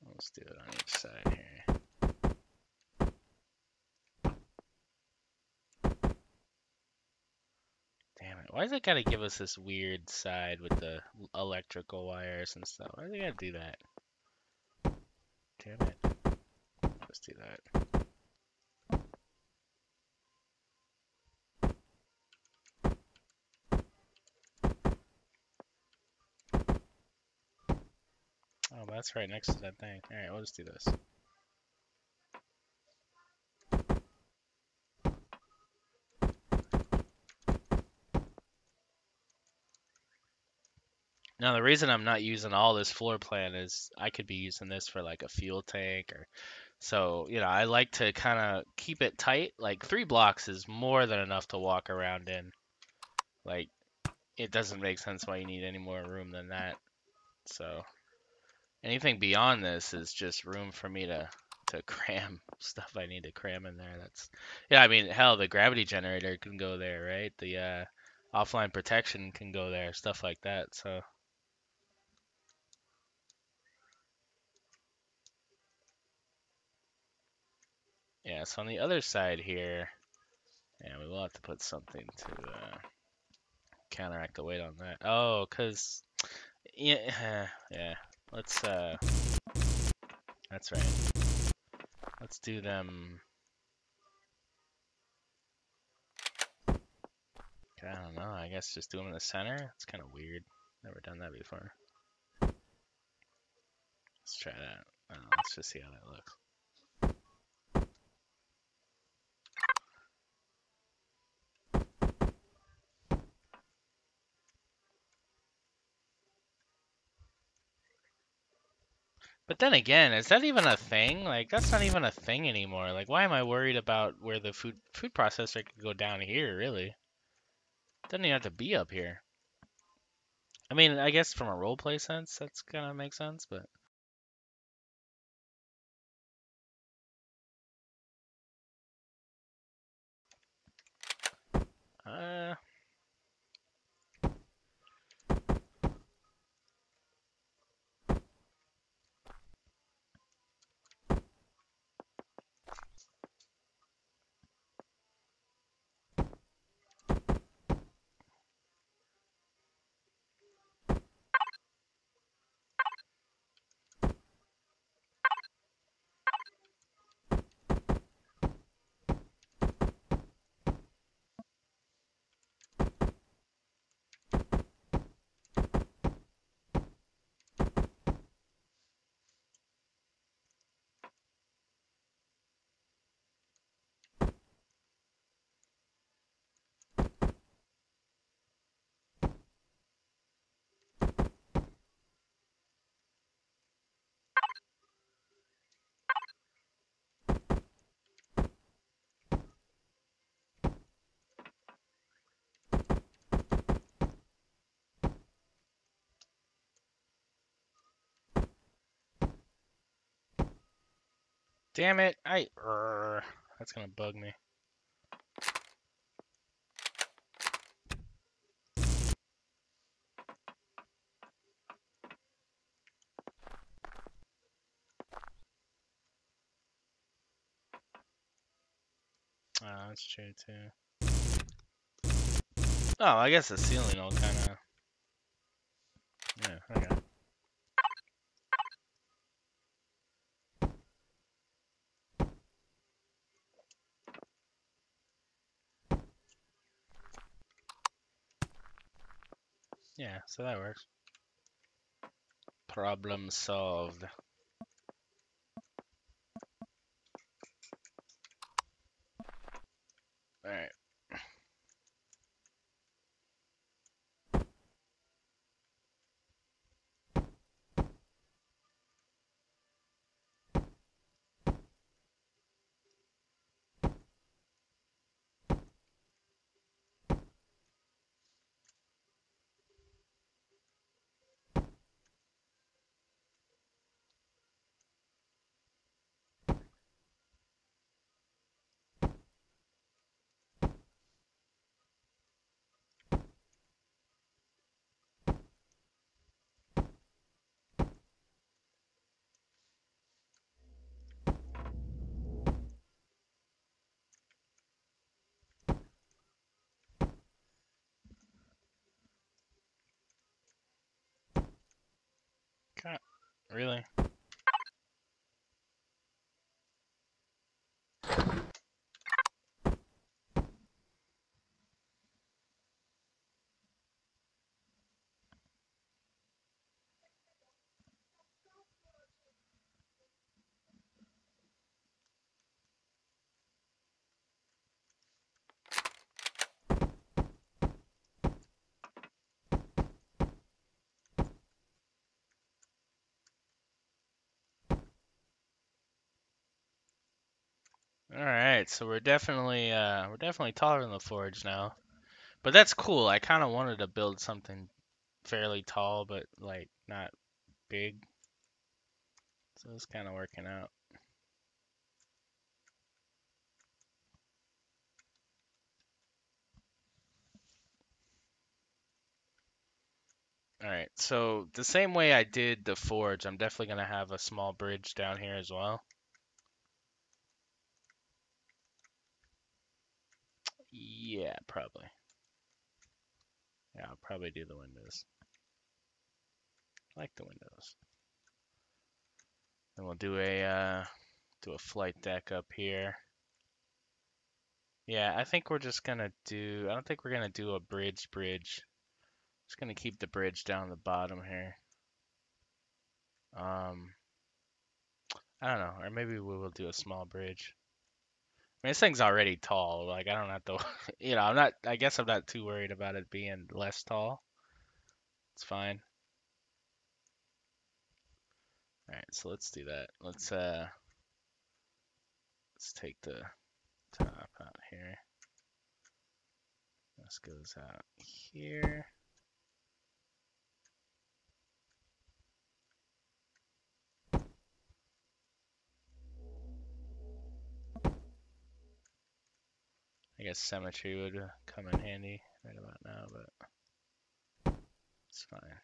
Let's do it on each side here. Damn it! Why does it gotta give us this weird side with the electrical wires and stuff? Why does it gotta do that? Damn it! Let's do that. Oh, that's right next to that thing. All right, we'll just do this. Now, the reason I'm not using all this floor plan is I could be using this for like a fuel tank or so, I like to kind of keep it tight. Like 3 blocks is more than enough to walk around in. Like it doesn't make sense why you need any more room than that. So anything beyond this is just room for me to cram stuff I need to cram in there. Yeah, I mean, hell, the gravity generator can go there, right? The offline protection can go there, stuff like that. So, Yeah, so on the other side here, yeah, we will have to put something to counteract the weight on that. Oh, cause yeah, yeah. Let's that's right. Let's do them. I don't know. I guess just do them in the center. It's kind of weird. Never done that before. Let's try that. I don't know, let's just see how that looks. But then again, is that even a thing? Like, that's not even a thing anymore. Like, why am I worried about where the food processor could go down here, really? It doesn't even have to be up here. I mean, I guess from a roleplay sense, that's gonna make sense, but uh, damn it, that's gonna bug me. Oh, that's true too. Oh, I guess the ceiling will kind of. Yeah, okay. Yeah, so that works. Problem solved. All right. God, really? All right, so we're definitely taller than the forge now. But that's cool. I kind of wanted to build something fairly tall, but like not big. So it's kind of working out. All right, so the same way I did the forge, I'm definitely gonna have a small bridge down here as well. Yeah, probably. Yeah, I'll probably do the windows. I like the windows. And we'll do a flight deck up here. Yeah, I think we're just gonna do. I don't think we're gonna do a bridge. Just gonna keep the bridge down the bottom here. I don't know, or maybe we will do a small bridge. I mean, this thing's already tall. Like I don't have to, I'm not. I guess I'm not too worried about it being less tall. It's fine. All right, so let's do that. Let's take the top out here. This goes out here. I guess symmetry would come in handy right about now, but it's fine.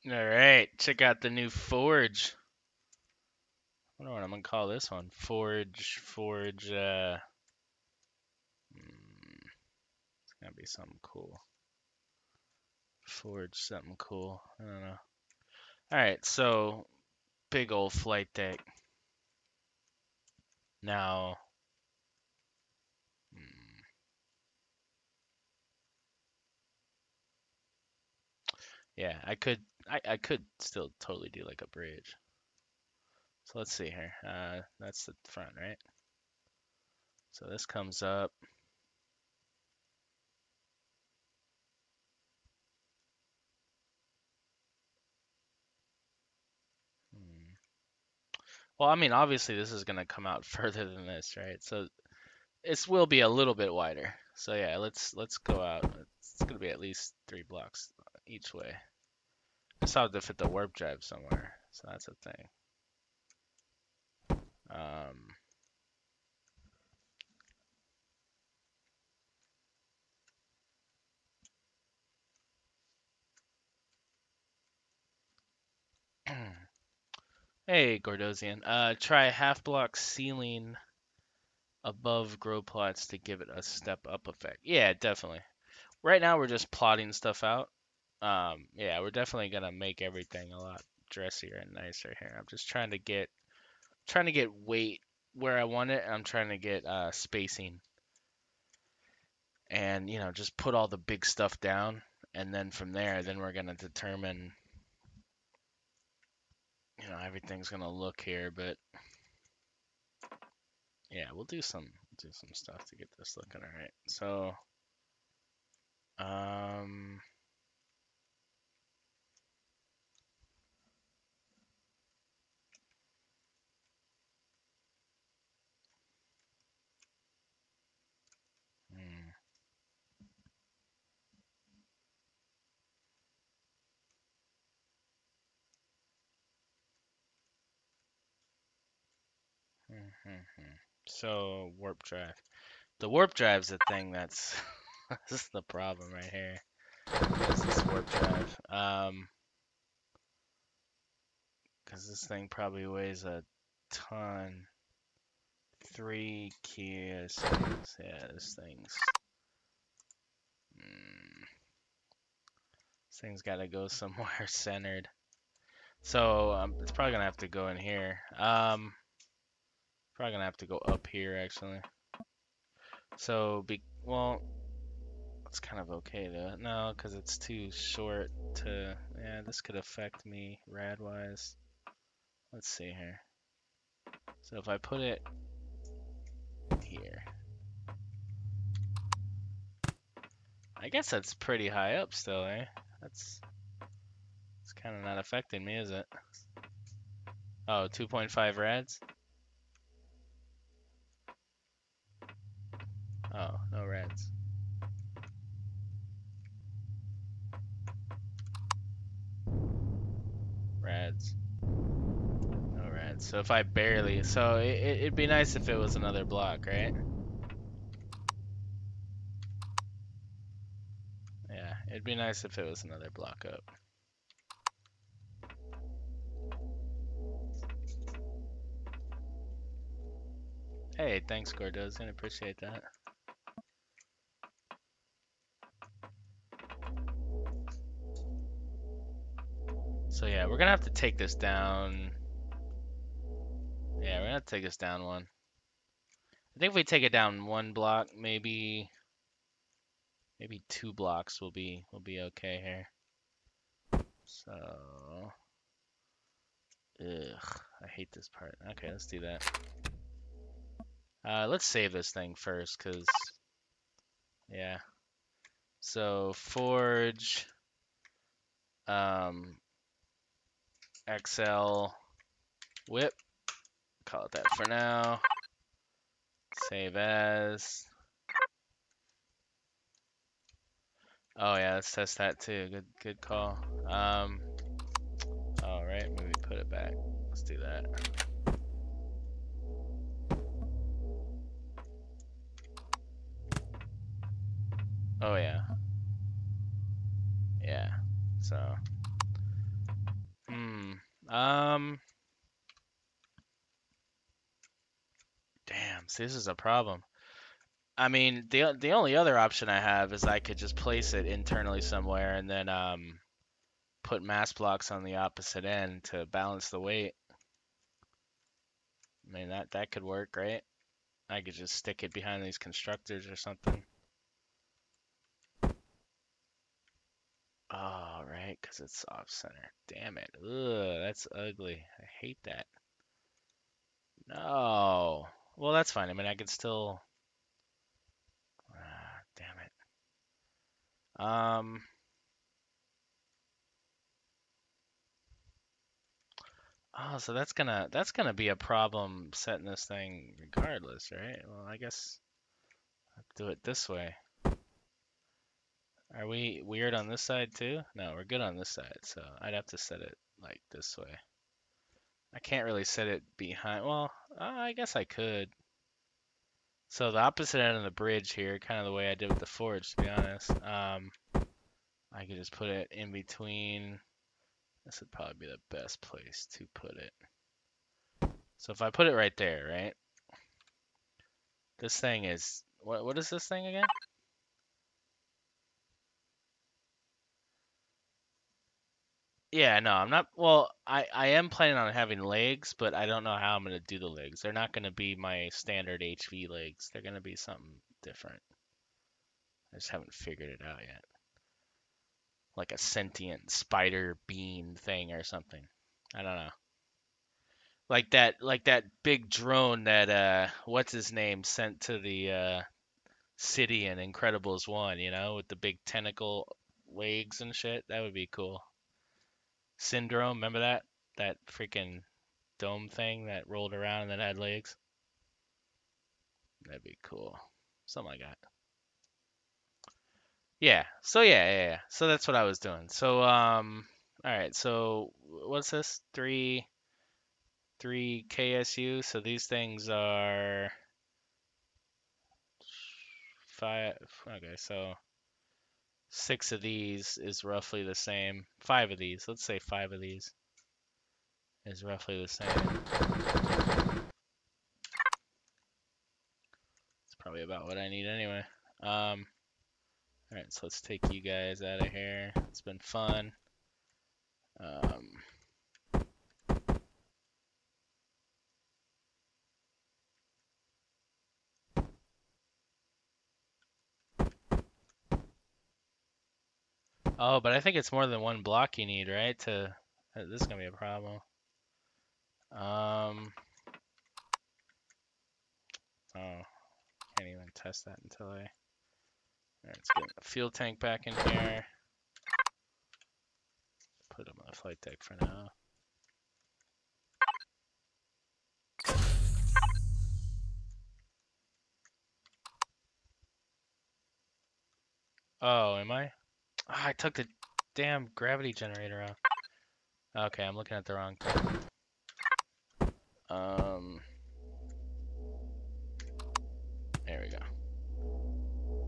All right, check out the new forge. I wonder what I'm gonna call this one. Forge. It's gonna be something cool. Forge something cool. I don't know. All right, so big old flight deck. Now, yeah, I could still totally do like a bridge. So let's see here. That's the front, right? So this comes up. Well, I mean, obviously this is gonna come out further than this, right? So this will be a little bit wider. So yeah, let's go out. It's gonna be at least 3 blocks each way. I still have to fit the warp drive somewhere, so that's a thing. Um, hey, Gordosian. Try half block ceiling above grow plots to give it a step up effect. Yeah, definitely. Right now we're just plotting stuff out. Yeah, we're definitely gonna make everything a lot dressier and nicer here. I'm just trying to get weight where I want it, and I'm trying to get spacing, and just put all the big stuff down, and then from there, then we're gonna determine, everything's gonna look here, but yeah, we'll do some stuff to get this looking all right. So, um, hmm, hmm, hmm, hmm. So warp drive. The warp drive's the thing that's this is the problem right here. Is this warp drive? Because this thing probably weighs a ton. 3 kilos. Yeah, mm, this thing's got to go somewhere centered. So it's probably gonna have to go in here. Probably gonna have to go up here actually. So well, it's kind of okay to no, because it's too short to. Yeah, this could affect me rad wise. Let's see here. So if I put it here, I guess that's pretty high up still, eh? It's kind of not affecting me, is it? Oh, 2.5 rads? Oh, no rads. Rads. No rads. So if I barely... So it'd be nice if it was another block, right? Yeah, it'd be nice if it was another block up. Hey, thanks, Gordo's. I appreciate that. So yeah, we're gonna have to take this down. Yeah, we're gonna have to take this down one. I think if we take it down one block, maybe 2 blocks will be okay here. So, ugh, I hate this part. Okay, let's do that. Let's save this thing first, cause yeah. So forge, XL whip. Call it that for now. Save as. Oh yeah, let's test that too. Good call. All right, maybe put it back. Let's do that. Oh yeah. Yeah. So. Damn. See, this is a problem. I mean, the only other option I have is I could just place it internally somewhere and then put mass blocks on the opposite end to balance the weight. I mean that could work, right? I could just stick it behind these constructors or something. Oh, right, because it's off center. Damn it. Ugh, that's ugly. I hate that. No. Well, that's fine. I mean, I could still. Damn it. Oh, so that's gonna be a problem setting this thing regardless, right? Well, I guess I'll do it this way. Are we weird on this side too? No, we're good on this side, so I'd have to set it like this way. I can't really set it behind. Well, I guess I could. So the opposite end of the bridge here, kind of the way I did with the forge, to be honest. I could just put it in between. This would probably be the best place to put it. So if I put it right there, right? This thing is what is this thing again? Yeah, no, I'm not. Well, I am planning on having legs, but I don't know how I'm gonna do the legs. They're not gonna be my standard HV legs. They're gonna be something different. I just haven't figured it out yet. Like a sentient spider bean thing or something. I don't know. Like that big drone that what's his name sent to the city in Incredibles 1, you know, with the big tentacle legs and shit. That would be cool. Syndrome, remember that? That freaking dome thing that rolled around and then had legs? That'd be cool. Something like that. Yeah. So yeah. So that's what I was doing. So all right. So what's this? Three KSU. So these things are five. Okay, so 6 of these is roughly the same. 5 of these. Let's say 5 of these is roughly the same. It's probably about what I need anyway. All right, so let's take you guys out of here. It's been fun. Oh, but I think it's more than one block you need, right? This is gonna be a problem. Oh, can't even test that until I. Alright, let's get the fuel tank back in here. Put him on the flight deck for now. Oh, am I? Oh, I took the damn gravity generator out. Okay, I'm looking at the wrong thing. There we go.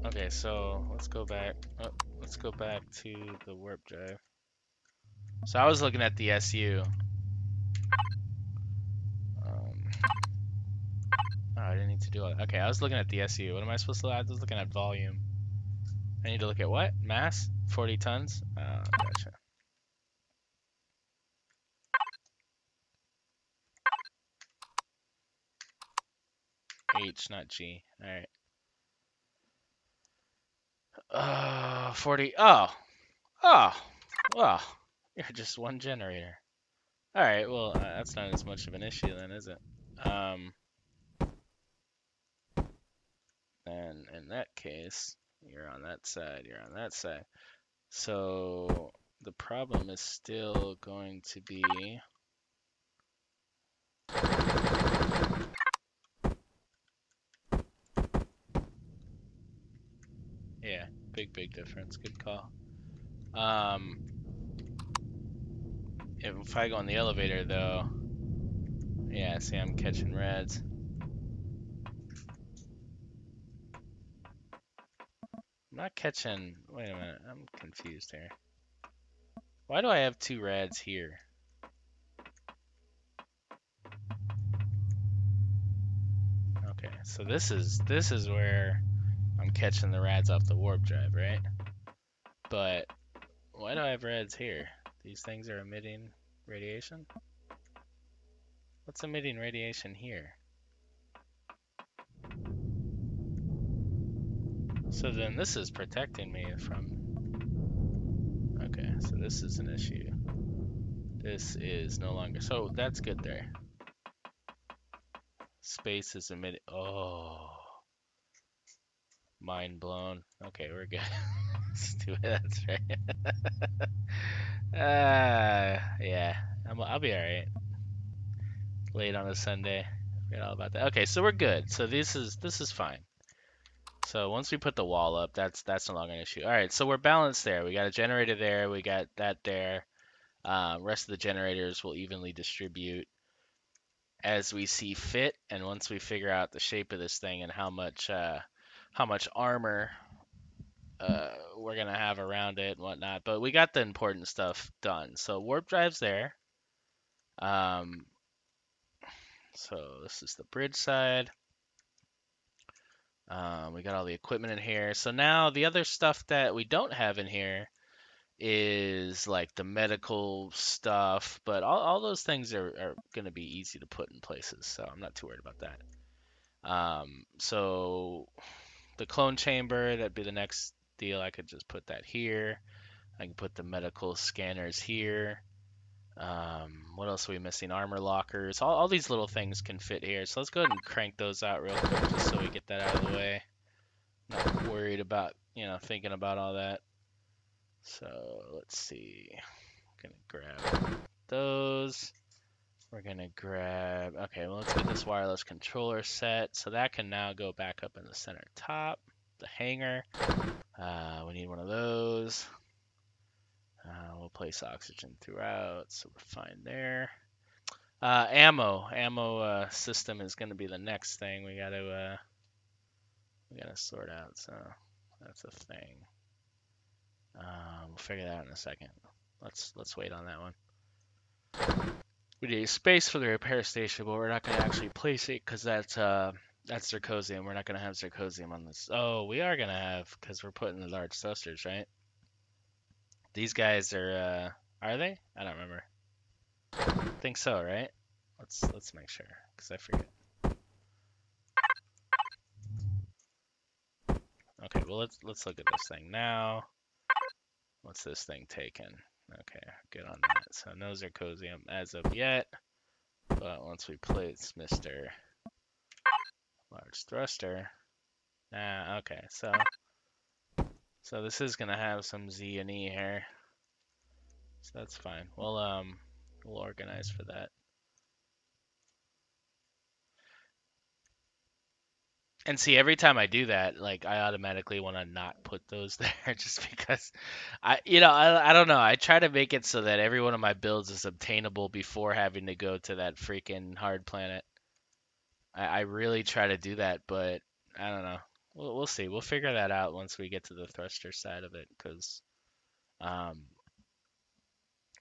Okay, so let's go back. Oh, let's go back to the warp drive. So I was looking at the SU. Oh, I didn't need to do it. Okay, I was looking at the SU. What am I supposed to do? I was looking at volume. I need to look at what? Mass? 40 tons? Oh, gotcha. H, not G. Alright. 40. Oh. Oh. Well, you're just one generator. Alright, well, that's not as much of an issue then, is it? And in that case, you're on that side, you're on that side. So the problem is still going to be yeah, big difference. Good call. If I go on the elevator though, yeah, see I'm catching reds. I'm not catching, wait a minute, I'm confused here. Why do I have two reds here? Okay, so this is where I'm catching the rads off the warp drive, right? But why do I have reds here? These things are emitting radiation? What's emitting radiation here? So then this is protecting me from... Okay, so this is an issue. This is no longer... So that's good there. Space is emitting... Oh. Mind blown. Okay, we're good. Stupid, that's right. Yeah. I'll be alright. Late on a Sunday. Forget all about that. Okay, so we're good. So this is fine. So once we put the wall up, that's no longer an issue. All right, so we're balanced there. We got a generator there. We got that there. Rest of the generators will evenly distribute as we see fit. And once we figure out the shape of this thing and how much armor we're gonna have around it and whatnot. But we got the important stuff done. So warp drive's there. So this is the bridge side. We got all the equipment in here. So now the other stuff that we don't have in here is like the medical stuff, but all those things are going to be easy to put in places, so I'm not too worried about that. So the clone chamber, that'd be the next deal. I could just put that here. I can put the medical scanners here. What else are we missing? Armor lockers. All these little things can fit here. So let's go ahead and crank those out real quick just so we get that out of the way. Not worried about, thinking about all that. So let's see. I'm gonna grab those. We're gonna grab, okay, well, let's get this wireless controller set. So that can now go back up in the center top, the hangar. We need one of those. We'll place oxygen throughout, so we're fine there. Ammo system is gonna be the next thing we gotta sort out. So that's a thing. We'll figure that out in a second. Let's wait on that one. We need space for the repair station, but we're not gonna actually place it because that's zirconium. We're not gonna have zirconium on this. Oh, we are gonna have because we're putting the large thrusters, right? These guys are they? I don't remember. I think so, right? Let's make sure because I forget. Okay, well let's look at this thing now. What's this thing taking? Okay, good on that. So those are cozy as of yet. But once we place Mr. Large Thruster, okay, so this is gonna have some Z and E here, so that's fine. We'll organize for that. And see, every time I do that, like I automatically want to not put those there, just because I don't know. I try to make it so that every one of my builds is obtainable before having to go to that freaking hard planet. I really try to do that, but I don't know. We'll see. We'll figure that out once we get to the thruster side of it, because um,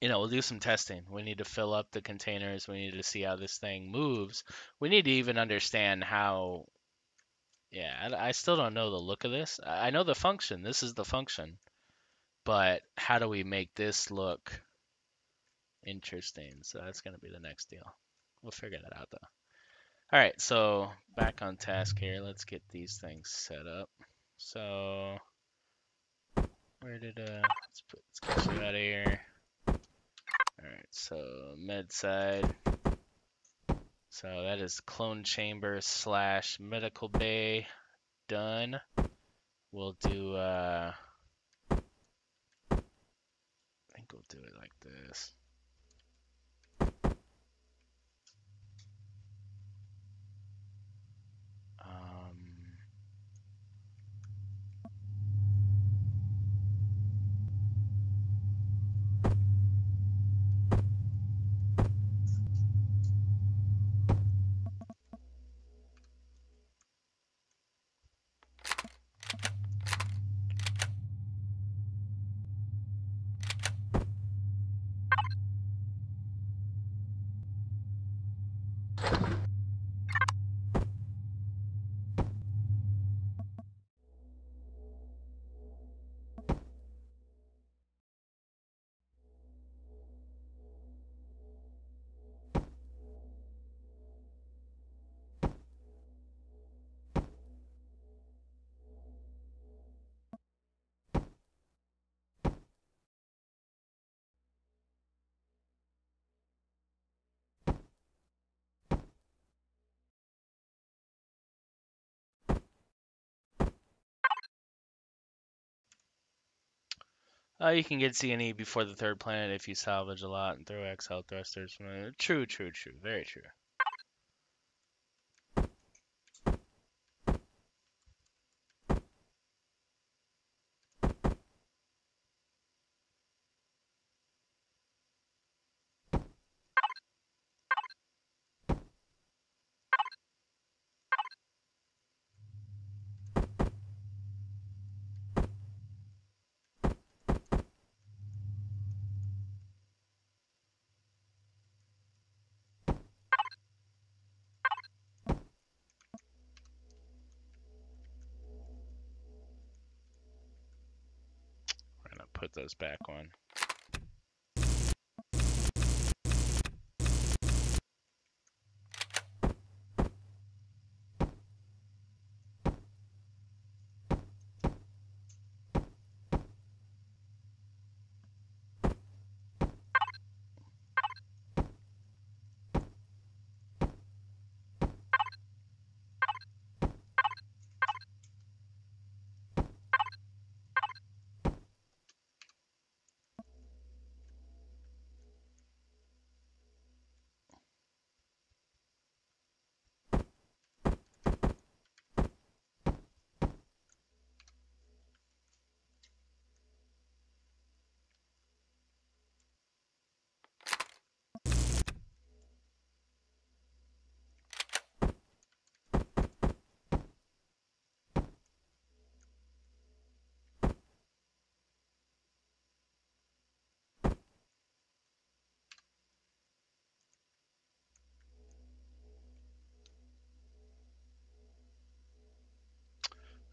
we'll do some testing. We need to fill up the containers. We need to see how this thing moves. We need to even understand how. Yeah, I still don't know the look of this. I know the function. This is the function, but how do we make this look interesting? So that's gonna be the next deal. We'll figure that out though. All right, so back on task here. Let's get these things set up. So where did let's get you out of here. All right, so med side. So that is clone chamber / medical bay done. We'll do I think we'll do it like this. You can get C&E before the third planet if you salvage a lot and throw XL thrusters. True, true, true. Very true. We're gonna put those back on.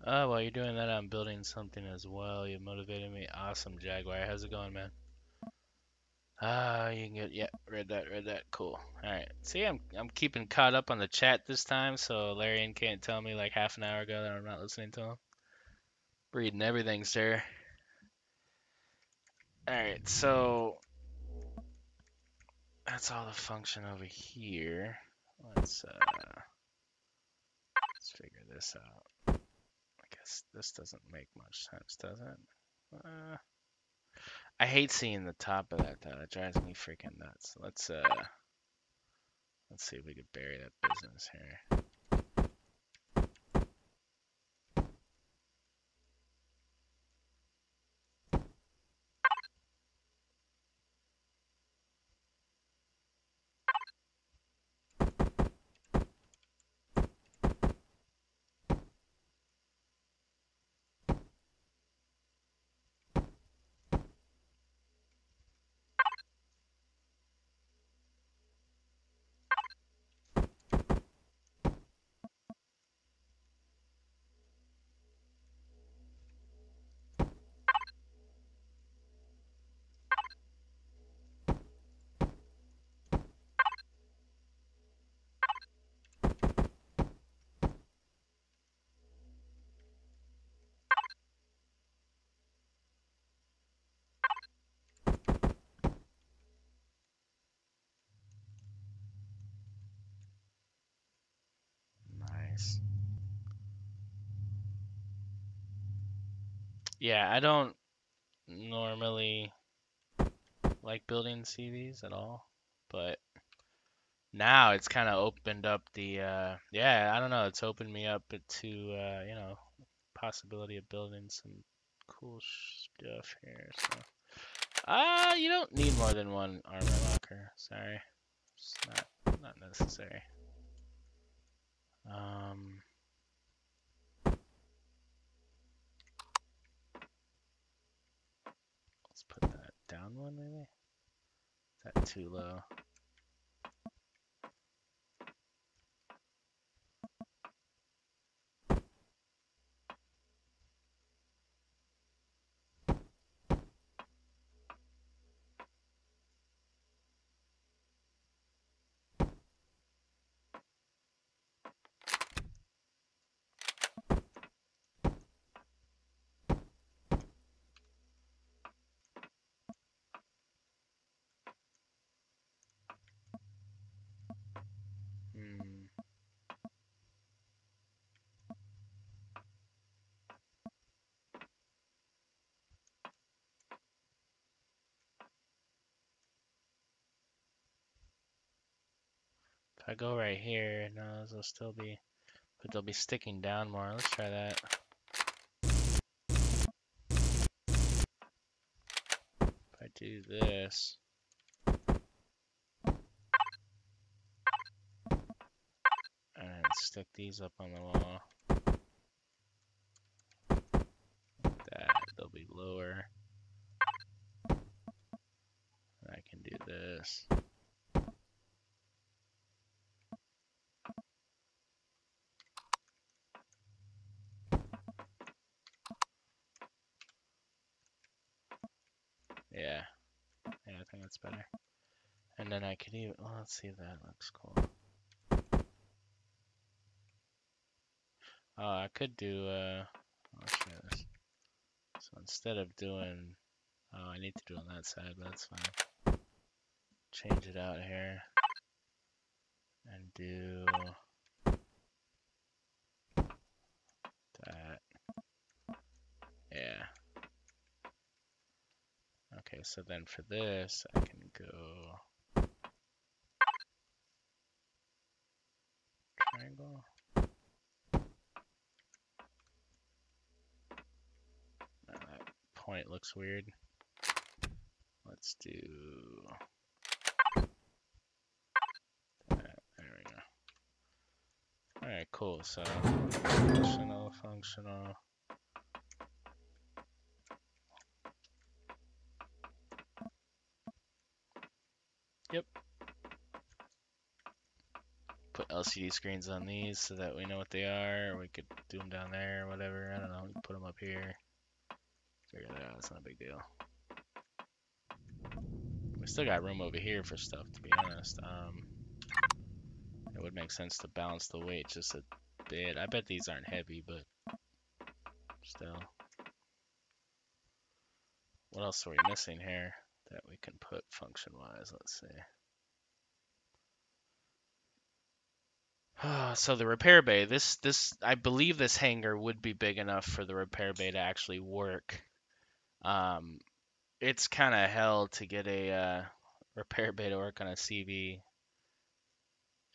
While you're doing that, I'm building something as well. You motivated me. Awesome, Jaguar. How's it going, man? You can get, yeah, read that. Cool. All right. See, I'm keeping caught up on the chat this time, so Larian can't tell me like half an hour ago that I'm not listening to him. Reading everything, sir. Alright, so that's all the function over here. Let's figure this out. I guess this doesn't make much sense, does it? I hate seeing the top of that though. It drives me freaking nuts. Let's see if we could bury that business here. Nice. Yeah, I don't normally like building CVs at all, but now it's kind of opened up the yeah, I don't know, it's opened me up to you know, possibility of building some cool stuff here. So you don't need more than one armor locker. Sorry, it's not necessary. Um, let's put that down one maybe. Is that too low? Hmm. If I go right here, no, those will still be, but they'll be sticking down more. Let's try that. If I do this, and stick these up on the wall, that they'll be lower. And I can do this. Yeah, yeah, I think that's better. And then I could even, well, let's see if that looks cool. Oh, I could do, I'll try this. So instead of doing, oh, I need to do on that side, but that's fine. Change it out here. And do that. Yeah. Okay, so then for this, I can go triangle. That point looks weird. Let's do that. There we go. Alright, cool. So, functional. Yep. Put LCD screens on these so that we know what they are. Or we could do them down there or whatever. I don't know. We can put them up here. Figure that out. It's not a big deal. We still got room over here for stuff, to be honest. It would make sense to balance the weight just a bit. I bet these aren't heavy, but still. what else are we missing here that we can put function-wise? Let's see. So the repair bay, this I believe this hangar would be big enough for the repair bay to actually work. It's kind of hell to get a repair bay to work on a CV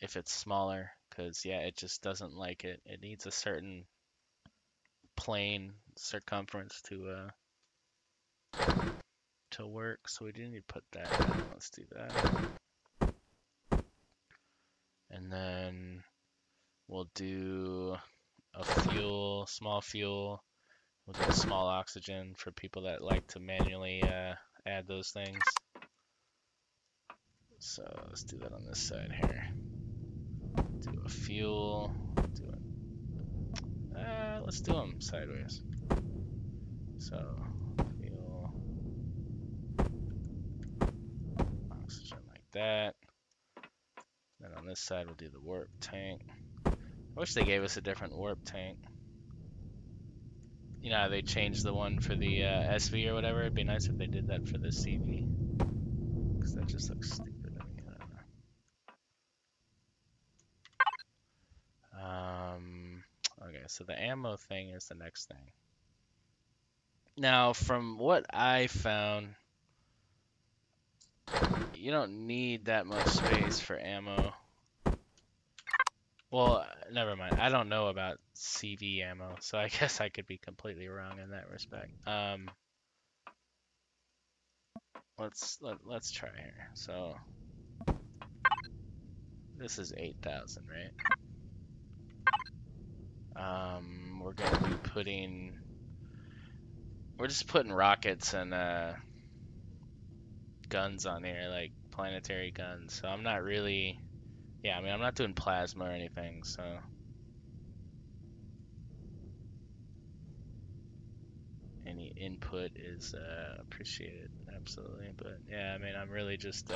if it's smaller, because yeah, it just doesn't like it. It needs a certain plane circumference to work. So we do need to put that down. Let's do that, and then we'll do a fuel, small fuel. We'll do a small oxygen for people that like to manually add those things. So let's do that on this side here. Do a fuel. Let's do them sideways. So fuel, oxygen like that. Then on this side we'll do the warp tank. I wish they gave us a different warp tank. You know how they changed the one for the SV or whatever? It'd be nice if they did that for the CV. Because that just looks stupid. I mean, I don't know. Okay, so the ammo thing is the next thing. Now, from what I found, you don't need that much space for ammo. Well, never mind. I don't know about CV ammo, so I guess I could be completely wrong in that respect. Let's try here. So this is 8,000, right? We're just putting rockets and guns on here, like planetary guns. So I'm not really, yeah, I mean, I'm not doing plasma or anything, so. Any input is appreciated, absolutely. But yeah, I mean, I'm really just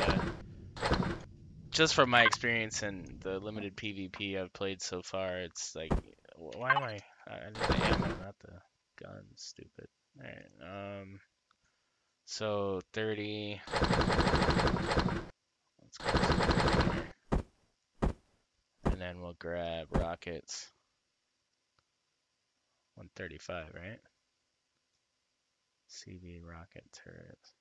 from my experience in the limited PvP I've played so far, it's like, why am I need the ammo, not the gun, stupid. All right, so 30. Let's go to 30 here. And then we'll grab rockets. 135, right? CV rocket turrets.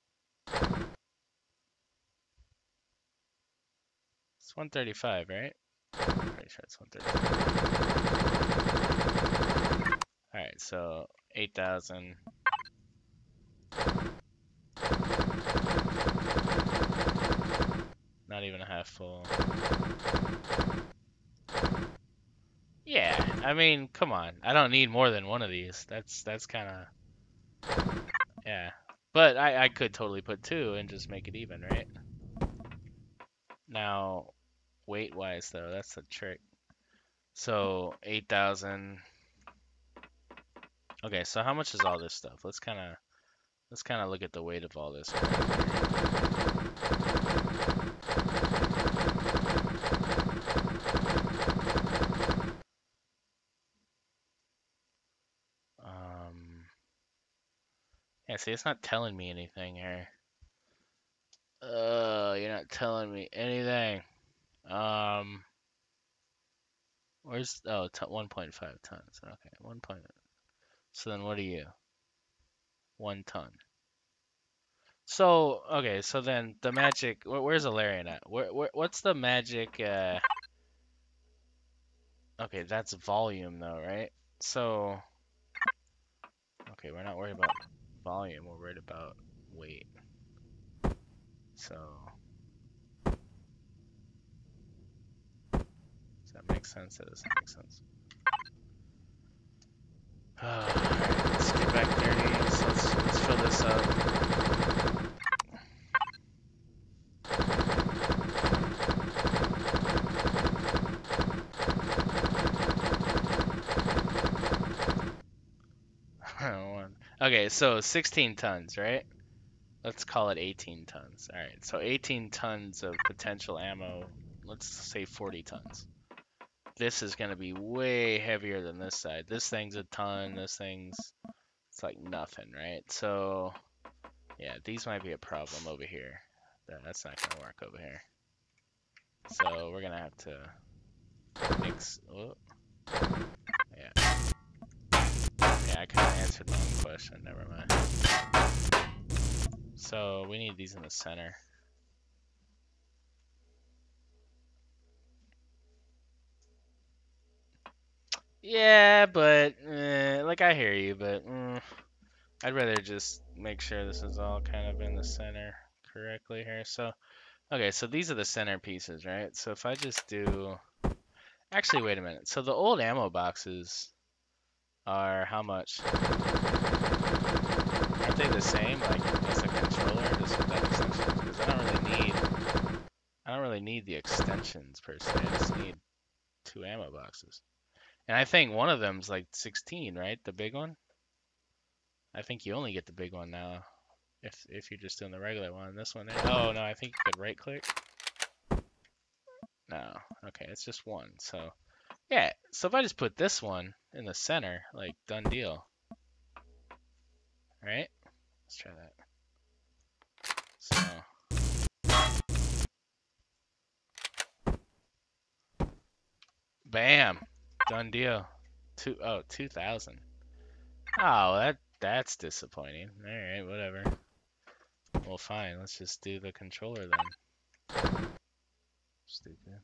It's 135, right? Pretty sure it's 135. Alright, so 8,000. Not even a half full. Yeah, I mean, come on. I don't need more than one of these. That's kind of, yeah. But I could totally put two and just make it even, right? Now, weight-wise, though, that's the trick. So 8,000. Okay, so how much is all this stuff? Let's kind of look at the weight of all this. Yeah, see, it's not telling me anything here. You're not telling me anything. Where's 1.5 tons? Okay, 1. So then what are you? 1 ton. So okay, so then the magic. Where's Alarian at? What's the magic? Okay, that's volume though, right? So okay, we're not worried about volume. We're worried about weight. So does that make sense? That doesn't make sense. Alright, let's get back 30. So let's fill this up. Okay, so 16 tons, right? Let's call it 18 tons. All right, so 18 tons of potential ammo. Let's say 40 tons. This is going to be way heavier than this side. This thing's a ton. This thing's, it's like nothing, right? So Yeah, these might be a problem over here. That's not gonna work over here. So we're gonna have to mix. Oh, yeah. Yeah, I kind of answered my own question. Never mind. So we need these in the center. Yeah, but like I hear you, but I'd rather just make sure this is all kind of in the center correctly here. So okay, so these are the center pieces, right? So if I just do, actually, wait a minute. So the old ammo boxes are how much? Aren't they the same, like as a controller, just with that extension? Because I don't really need the extensions per se. I just need 2 ammo boxes. And I think one of them's like 16, right? The big one. I think you only get the big one now if you're just doing the regular one. This one there. Oh no, I think you could right click. No. Okay, it's just one. So yeah. So if I just put this one in the center, like done deal. Right? Let's try that. So bam. Done deal. 2,000. Oh, that's disappointing. All right, whatever. Well, fine. Let's just do the controller then. Stupid.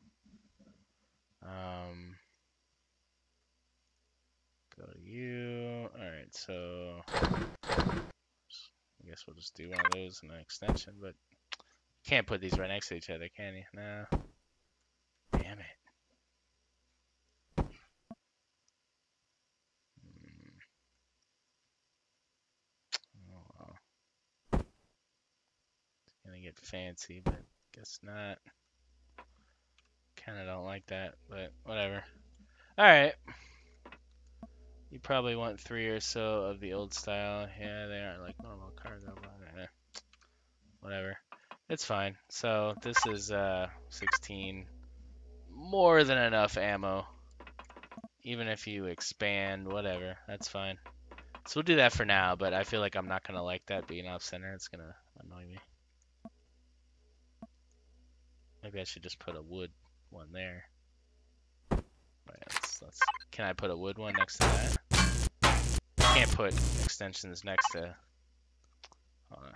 Go to you. All right, so I guess we'll just do one of those in an extension, but can't put these right next to each other, can you? No. Damn it. Oh, well. Gonna get fancy, but guess not. Kind of don't like that, but whatever. All right. You probably want 3 or so of the old style. Yeah, they aren't like normal cargo, but whatever. It's fine. So this is 16. More than enough ammo. Even if you expand, whatever, that's fine. So we'll do that for now, but I feel like I'm not gonna like that being off center. It's gonna annoy me. Maybe I should just put a wood one there. Right, can I put a wood one next to that? Can't put extensions next to. Hold on.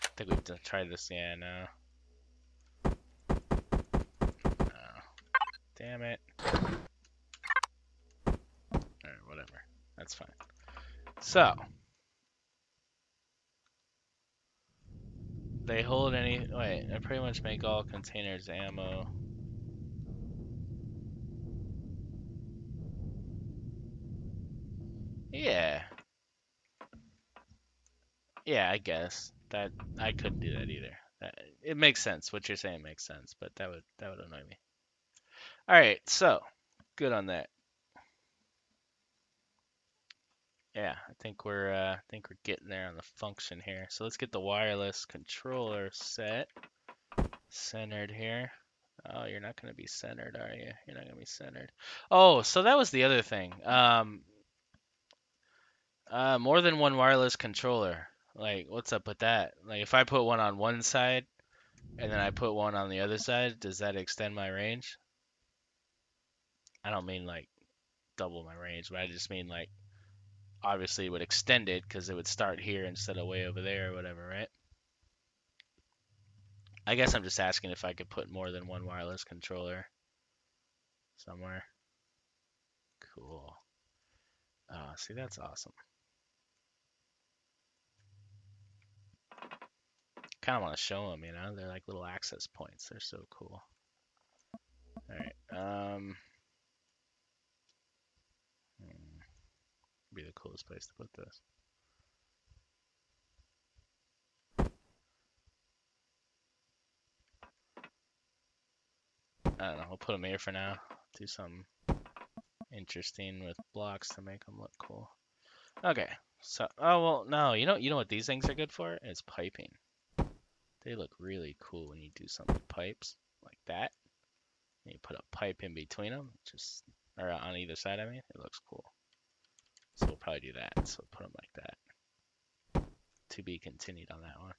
I think we've tried this. Yeah, no. Oh, damn it. Alright, whatever. That's fine. So, they hold any. Wait, I pretty much make all containers ammo. Yeah. Yeah, I guess. That I couldn't do that either. It makes sense. What you're saying makes sense, but that would annoy me. Alright, so good on that. Yeah, I think we're getting there on the function here. So let's get the wireless controller centered here. Oh, you're not gonna be centered, are you? You're not gonna be centered. Oh, so that was the other thing. More than one wireless controller. Like, what's up with that? Like, if I put one on one side and then I put one on the other side, does that extend my range? I don't mean like double my range, but I just mean like obviously it would extend it because it would start here instead of way over there or whatever, right? I guess I'm just asking if I could put more than one wireless controller somewhere. Cool. Oh, see, that's awesome. Kind of want to show them, you know? They're like little access points. They're so cool. All right. Be the coolest place to put this. I don't know. We'll put them here for now. Do something interesting with blocks to make them look cool. Okay. So, oh well, no. You know what these things are good for? It's piping. They look really cool when you do something with pipes like that. And you put a pipe in between them, or on either side. I mean, it looks cool. So we'll probably do that. So put them like that. To be continued on that one.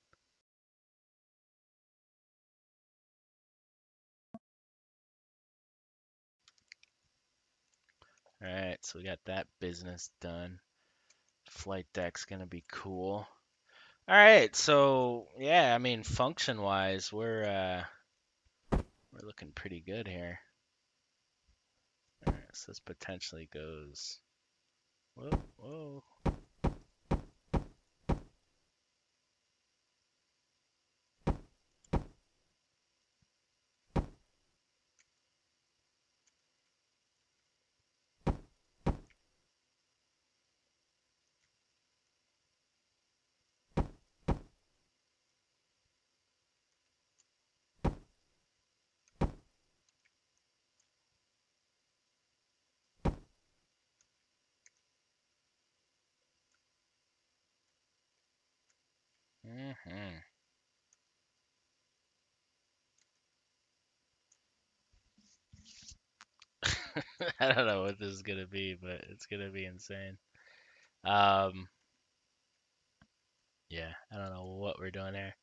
All right, so we got that business done. Flight deck's gonna be cool. All right, so yeah, I mean, function-wise, we're looking pretty good here. All right, so this potentially goes. Whoa, whoa. Mm-hmm. I don't know what this is gonna be, but it's gonna be insane. Um, yeah, I don't know what we're doing here.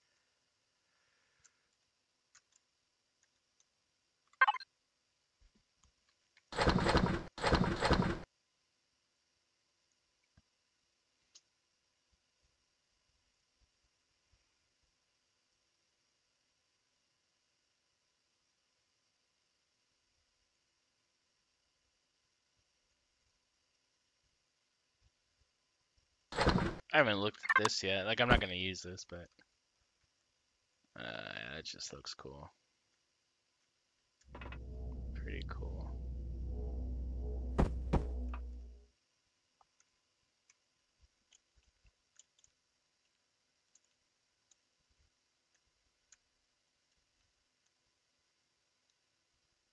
I haven't looked at this yet. Like, I'm not gonna use this, but it just looks cool. Pretty cool.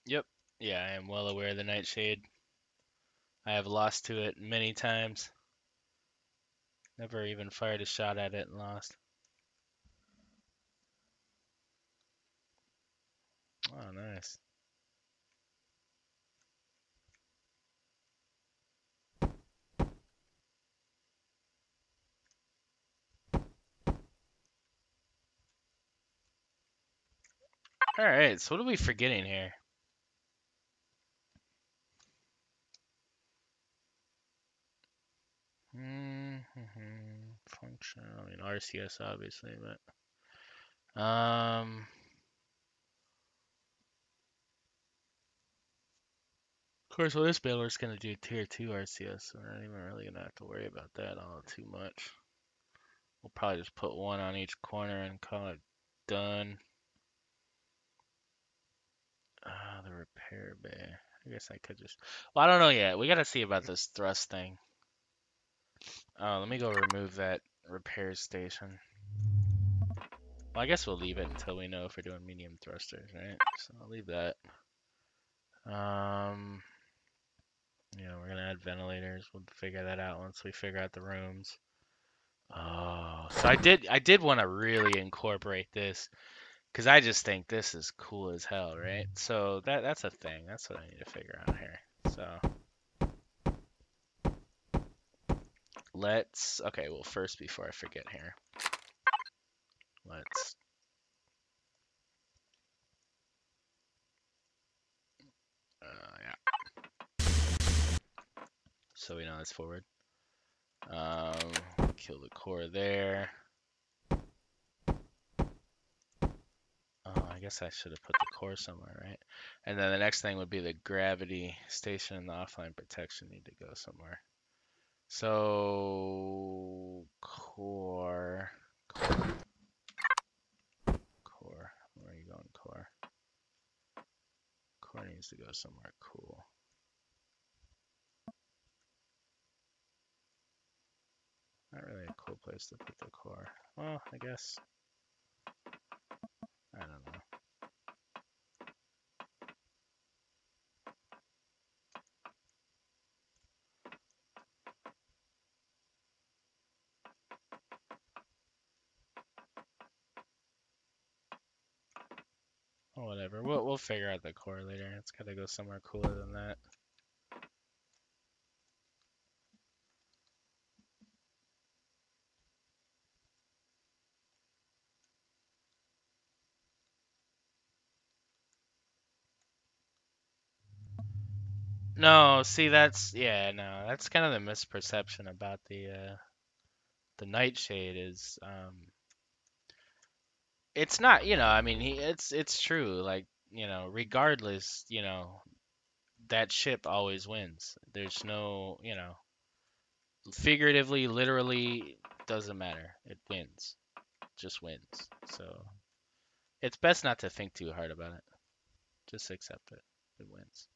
Yep. Yeah, I am well aware of the Nightshade. I have lost to it many times. Never even fired a shot at it and lost. Oh, nice. All right, so what are we forgetting here? Function. I mean, RCS obviously, but of course, well, this bailer's gonna do tier 2 RCS, so we're not even really gonna have to worry about that all too much. We'll probably just put one on each corner and call it done. The repair bay. I guess I could just. Well, I don't know yet. We gotta see about this thrust thing. Let me go remove that repair station. Well, I guess we'll leave it until we know if we're doing medium thrusters, right? So I'll leave that. Yeah, we're gonna add ventilators. We'll figure that out once we figure out the rooms. Oh, so I did want to really incorporate this because I just think this is cool as hell, right? So that's a thing. That's what I need to figure out here. So okay, well, first, before I forget here, let's yeah. So we know it's forward. Kill the core there. Oh, I guess I should have put the core somewhere, right? And then the next thing would be the gravity station and the offline protection need to go somewhere. So core. Where are you going, core? Core needs to go somewhere cool. Not really a cool place to put the core. Well, I guess. I don't know. Well, whatever. We'll figure out the core later. It's gotta go somewhere cooler than that. No, see that's no, that's kind of the misperception about the Nightshade is it's not, I mean, it's true, like, regardless, that ship always wins. There's no, figuratively, literally, doesn't matter. It wins. Just wins. So it's best not to think too hard about it. Just accept it. It wins.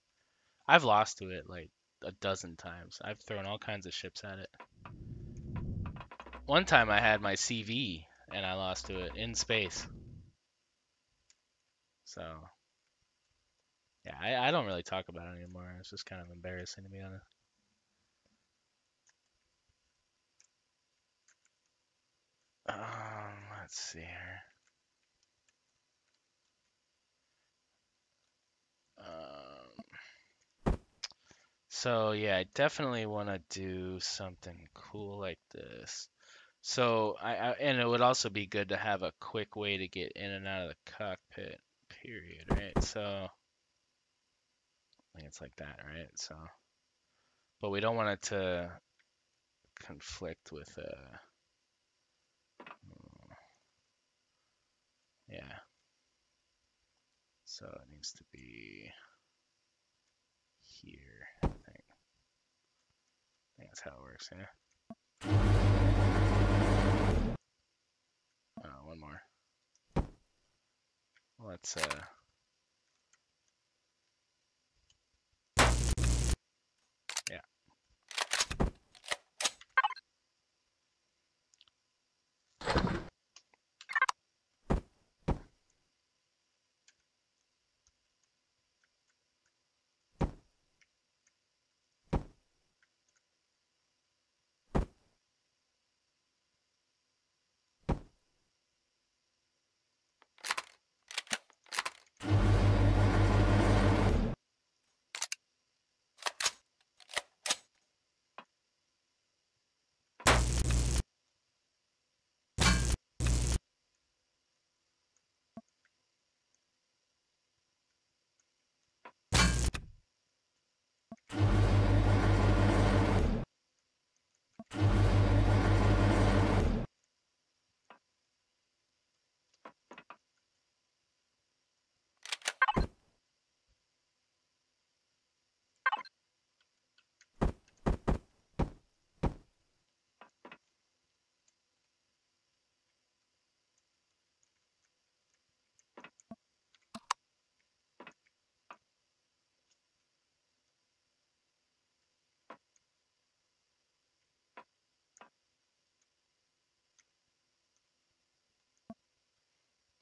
I've lost to it like a dozen times. I've thrown all kinds of ships at it. One time I had my CV and I lost to it in space. So yeah, I don't really talk about it anymore. It's just kind of embarrassing to be honest. Let's see here. So yeah, I definitely want to do something cool like this. So and it would also be good to have a quick way to get in and out of the cockpit. Period. Right. So I think it's like that, right? So, but we don't want it to conflict with yeah. So it needs to be here. I think that's how it works. Yeah. One more. Let's yeah.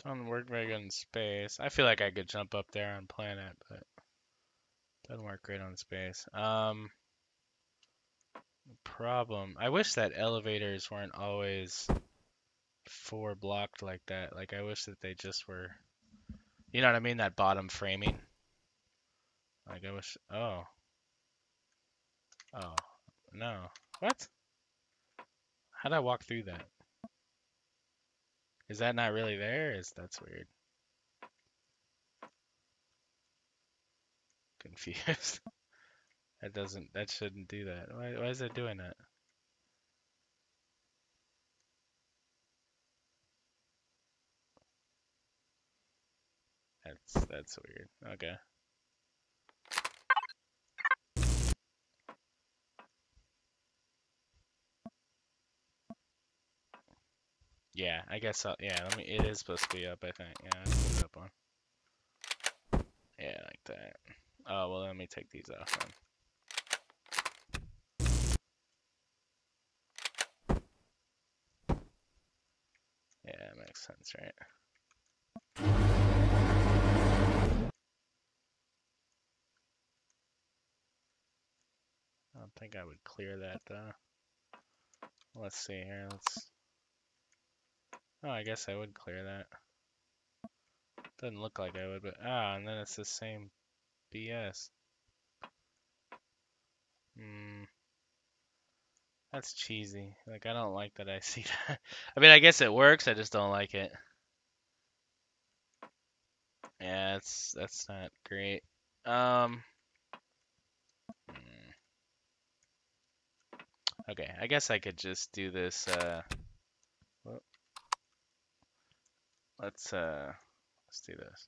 Doesn't work very good in space. I feel like I could jump up there on planet, but doesn't work great on space. Problem. I wish that elevators weren't always four blocked like that. Like I wish that they just were. You know what I mean? That bottom framing. Like I wish. Oh. Oh. No. What? How'd I walk through that? Is that not really there? That's weird? Confused. That shouldn't do that. Why is it doing that? That's weird. Okay. Yeah, I guess yeah, it is supposed to be up, I think. Yeah, let's put it up on. Yeah, like that. Oh, well, let me take these off then. Yeah, that makes sense, right? I don't think I would clear that, though. Let's see here. Oh, I guess I would clear that. Doesn't look like I would, but and then it's the same BS. That's cheesy. Like I don't like that I see that. I mean, I guess it works. I just don't like it. Yeah, that's not great. Okay, I guess I could just do this. Well, let's do this.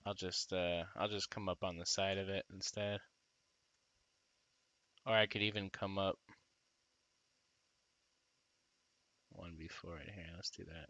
I'll just come up on the side of it instead. Or I could even come up one before it here. Let's do that.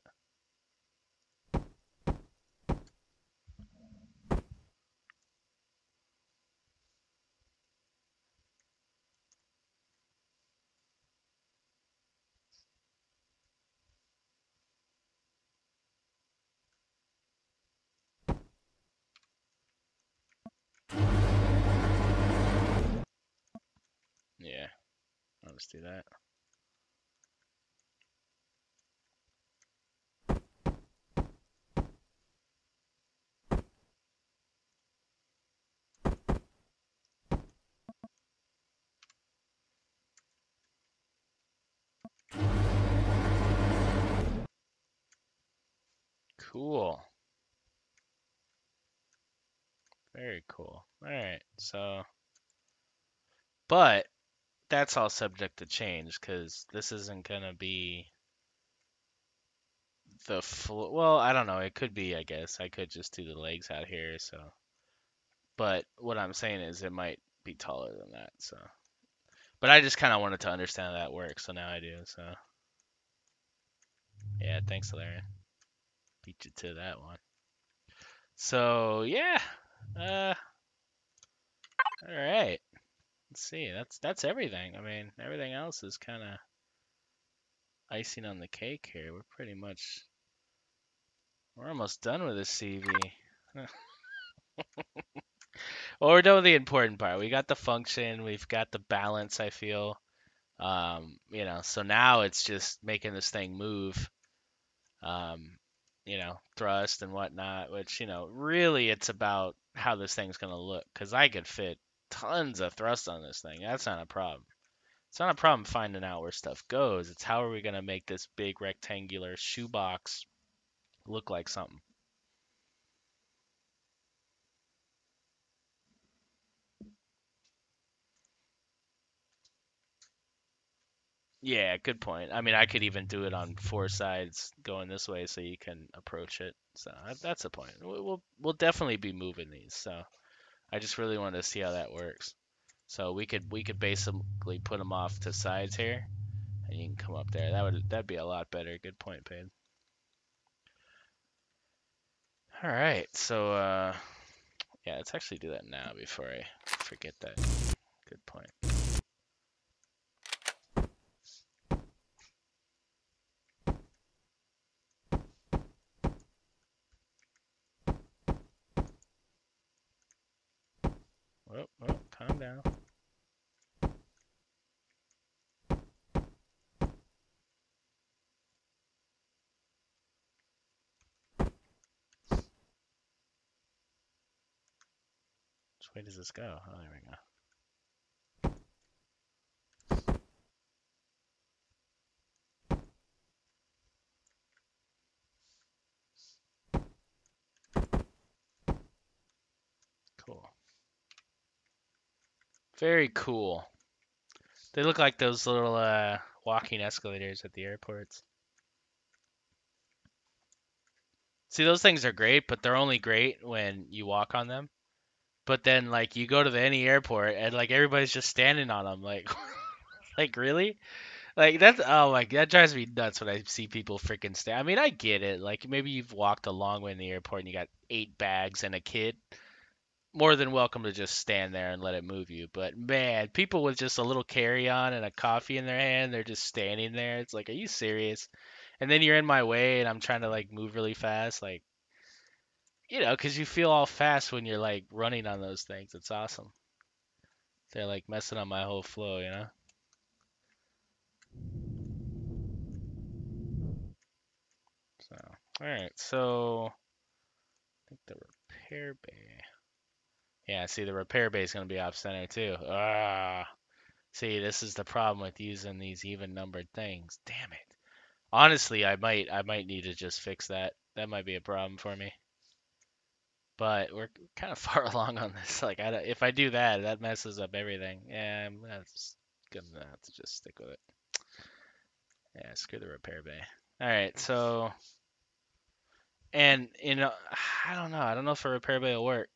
Yeah, I'll just do that. Cool. Very cool. All right, so, but that's all subject to change because this isn't gonna be the full. Well, I don't know. It could be, I guess. I could just do the legs out here. So, but what I'm saying is it might be taller than that. So, but I just kind of wanted to understand how that works. So now I do. So, yeah. Thanks, Larry. Beat you to that one. So yeah. Uh. All right. Let's see. That's everything. I mean, everything else is kind of icing on the cake here. We're almost done with this CV. Well, we're done with the important part. We got the function, we've got the balance, I feel. So now it's just making this thing move, um, thrust and whatnot, which, really it's about how this thing's going to look. Because I could fit tons of thrust on this thing. That's not a problem. It's not a problem finding out where stuff goes. It's how are we going to make this big rectangular shoebox look like something. Yeah, good point. I mean, I could even do it on four sides going this way so you can approach it. So that's the point. We'll definitely be moving these. So I just really wanted to see how that works. So we could basically put them off to sides here, and you can come up there. That'd be a lot better. Good point, Paige. All right. So yeah, let's actually do that now before I forget that. Good point. Oh, calm down. Which way does this go? Oh, there we go. Cool. Very cool. They look like those little walking escalators at the airports. See, those things are great, but they're only great when you walk on them. But then, like, you go to any airport and like everybody's just standing on them. Like, like really? Like that's oh my that drives me nuts when I see people freaking stand. I mean, I get it. Like maybe you've walked a long way in the airport and you got 8 bags and a kid. More than welcome to just stand there and let it move you. But man, people with just a little carry-on and a coffee in their hand, they're just standing there. It's like, are you serious? And then you're in my way and I'm trying to like move really fast, like, 'cause you feel all fast when you're like running on those things. It's awesome. They're like messing up my whole flow. So, all right. So, I think the repair bay. Yeah, see, the repair bay is going to be off center too. Ah, see, this is the problem with using these even numbered things. Damn it. Honestly, I might need to just fix that. That might be a problem for me. But we're kind of far along on this. Like, if I do that, that messes up everything. Yeah, I'm gonna have to just stick with it. Yeah, screw the repair bay. All right, so and I don't know. I don't know if a repair bay will work.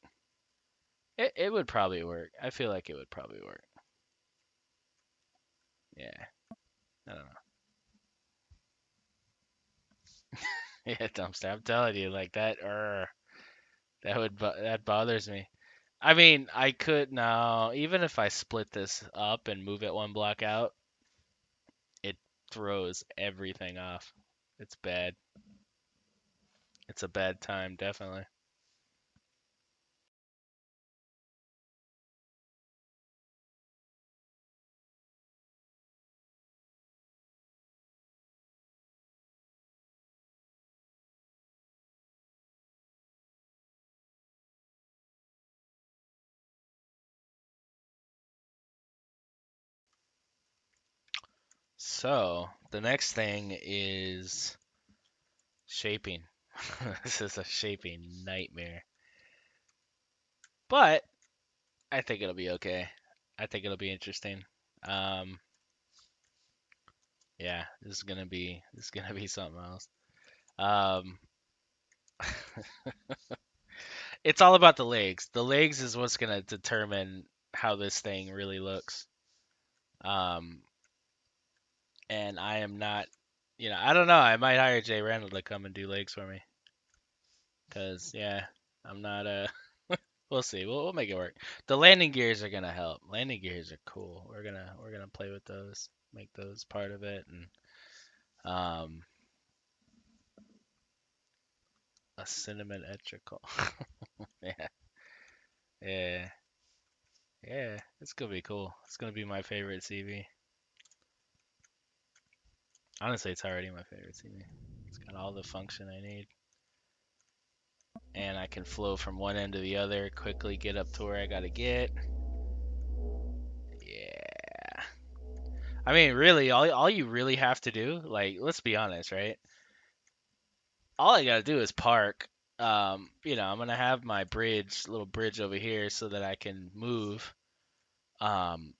It would probably work. I feel like it would probably work. Yeah, I don't know. Yeah, dumpster. I'm telling you, like that. That bothers me. I mean, I could now, even if I split this up and move it one block out, it throws everything off. It's bad. It's a bad time, definitely. So, the next thing is shaping. This is a shaping nightmare. But I think it'll be okay. I think it'll be interesting. Um, yeah, this is gonna be something else. Um, it's all about the legs. The legs is what's gonna determine how this thing really looks. Um, and I am not, I don't know. I might hire Jay Randall to come and do legs for me. Cause yeah, I'm not. We'll see. We'll make it work. The landing gears are gonna help. Landing gears are cool. We're gonna play with those, make those part of it, and um, a cinnamon etrical. Yeah, yeah, yeah. It's gonna be cool. It's gonna be my favorite CV. Honestly, it's already my favorite CV. It's got all the function I need, and I can flow from one end to the other, quickly get up to where I gotta get. Yeah. I mean, really, all you really have to do, like, let's be honest, right? All I gotta do is park. I'm gonna have my little bridge over here so that I can move. Um,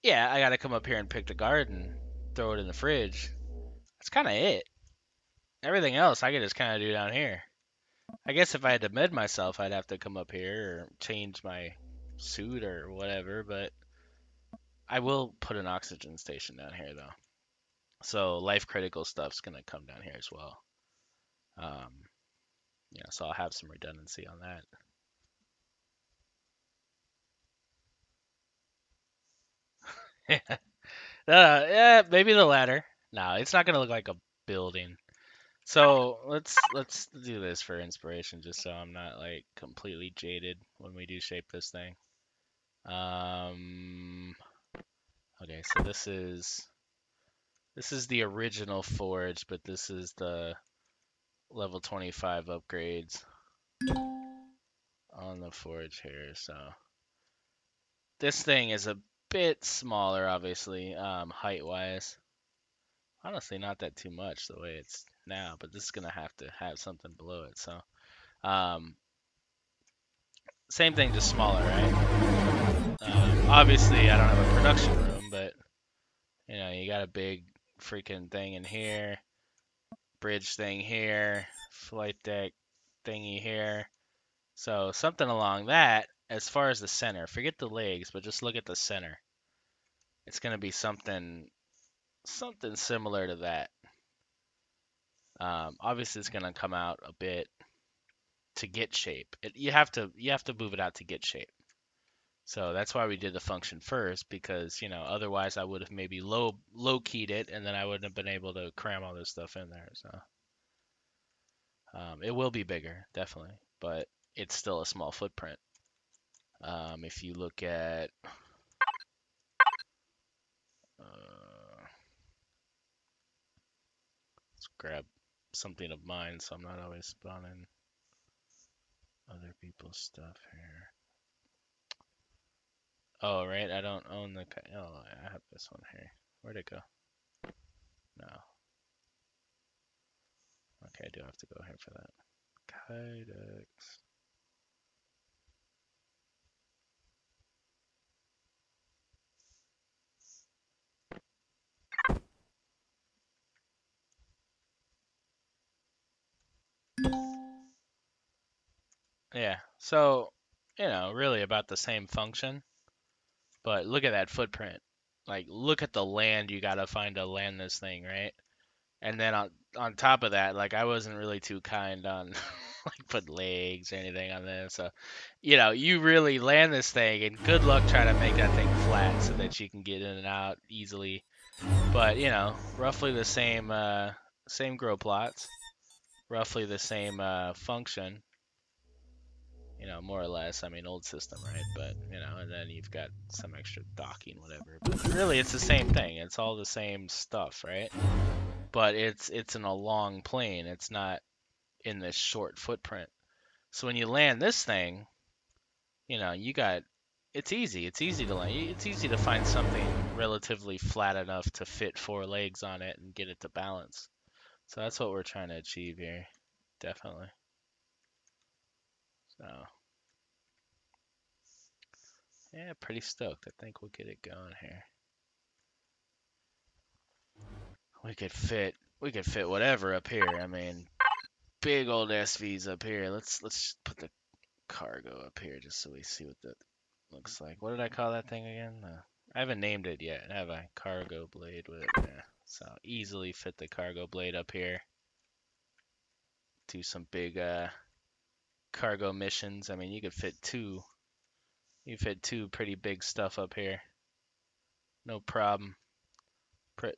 yeah, I gotta come up here and pick the garden, throw it in the fridge. That's kind of it. Everything else I can just kind of do down here. I guess if I had to med myself, I'd have to come up here or change my suit or whatever, but I will put an oxygen station down here though. So life critical stuff's gonna come down here as well. Um, so I'll have some redundancy on that. Yeah, maybe the latter. No, it's not gonna look like a building. So let's do this for inspiration, just so I'm not like completely jaded when we do shape this thing. Um, okay, so this is the original forge, but this is the level 25 upgrades on the forge here. So this thing is a bit smaller, obviously, height wise. Honestly, not that too much the way it's now, but this is gonna have to have something below it. So, um, same thing, just smaller, right? Obviously, I don't have a production room, but you got a big freaking thing in here, bridge thing here, flight deck thingy here. So something along that. As far as the center, forget the legs, but just look at the center. It's gonna be something similar to that. Obviously, it's gonna come out a bit to get shape. You have to move it out to get shape. So that's why we did the function first, because otherwise I would have maybe low keyed it, and then I wouldn't have been able to cram all this stuff in there. So it will be bigger, definitely, but it's still a small footprint. If you look at let's grab something of mine, so I'm not always spawning other people's stuff here. Oh, right, I don't own the. Oh, I have this one here. Where'd it go? No. Okay, I do have to go here for that. Kydex. Yeah, so, really about the same function, but look at that footprint. Like, look at the land you gotta find to land this thing, right? And then on top of that, like I wasn't really too kind on like put legs or anything on this. So, you really land this thing and good luck trying to make that thing flat so that you can get in and out easily. But, roughly the same grow plots, roughly the same function, more or less. I mean, old system, right? But, and then you've got some extra docking, whatever. But really, it's the same thing. It's all the same stuff, right? But it's in a long plane. It's not in this short footprint. So when you land this thing, you got it's easy. It's easy to land. It's easy to find something relatively flat enough to fit four legs on it and get it to balance. So that's what we're trying to achieve here, definitely. So yeah, pretty stoked. I think we'll get it going here. We could fit whatever up here. I mean, big old SVs up here. Let's put the cargo up here just so we see what that looks like. What did I call that thing again? I haven't named it yet, have I? Cargo blade with it. Yeah. So easily fit the cargo blade up here. Do some big cargo missions. I mean, you could fit two. You fit two pretty big stuff up here. No problem. Put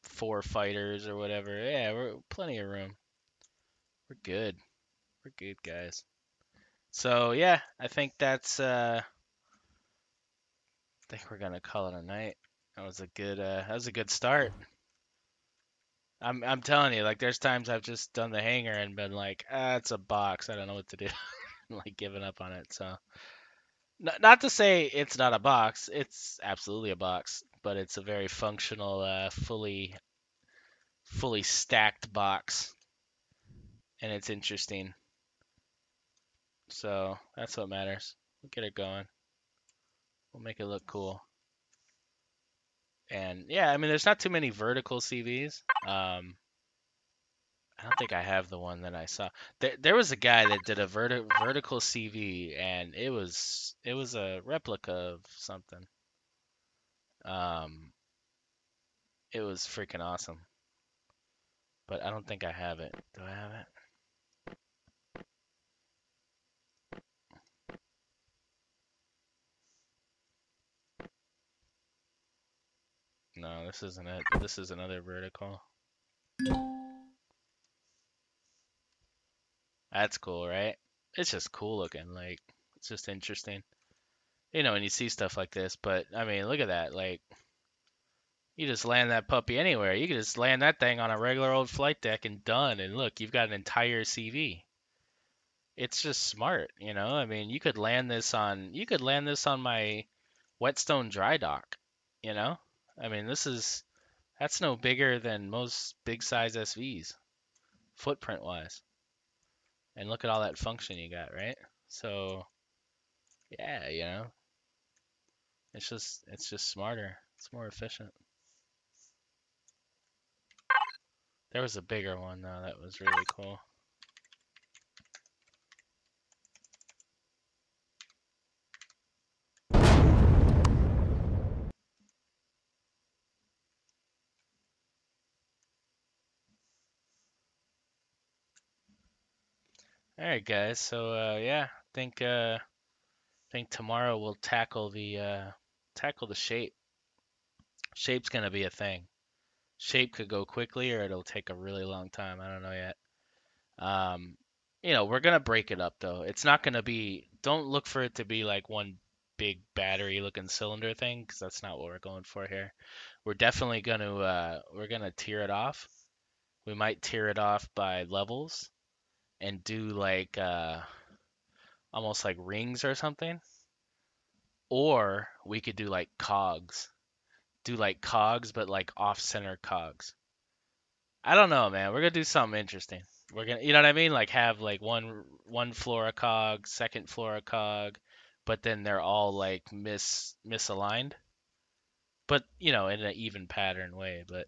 four fighters or whatever. Yeah, we're plenty of room. We're good. We're good, guys. So yeah, I think I think we're gonna call it a night. That was a good start. I'm telling you, like there's times I've just done the hanger and been like, it's a box. I don't know what to do. Like giving up on it. So not to say it's not a box. It's absolutely a box, but it's a very functional, fully stacked box, and it's interesting. So that's what matters. We'll get it going. We'll make it look cool. And yeah, I mean, there's not too many vertical CVs. I don't think I have the one that I saw. There was a guy that did a vertical CV, and it was a replica of something. Um, it was freaking awesome. But I don't think I have it. Do I have it? No, this isn't it. This is another vertical. That's cool, right? It's just cool looking. Like, it's just interesting. When you see stuff like this. But I mean, look at that. Like, you just land that puppy anywhere. You can just land that thing on a regular old flight deck and done. And look, you've got an entire CV. It's just smart, I mean, you could land this on my Whetstone dry dock, you know? I mean, that's no bigger than most big size SVs, footprint wise. And look at all that function you got, right? So, yeah, it's just smarter. It's more efficient. There was a bigger one though that was really cool. All right, guys. So, yeah, think tomorrow we'll tackle the shape. Shape's gonna be a thing. Shape could go quickly or it'll take a really long time. I don't know yet. Um, we're gonna break it up though. It's not gonna be. Don't look for it to be like one big battery looking cylinder thing, because that's not what we're going for here. We're definitely gonna tier it off. We might tier it off by levels and do like almost like rings or something. Or we could do like cogs. Do like cogs, but like off-center cogs. I don't know, man. We're gonna do something interesting. We're gonna, you know what I mean? Like have like one floor a cog, second floor a cog, but then they're all like misaligned, but you know, in an even pattern way. But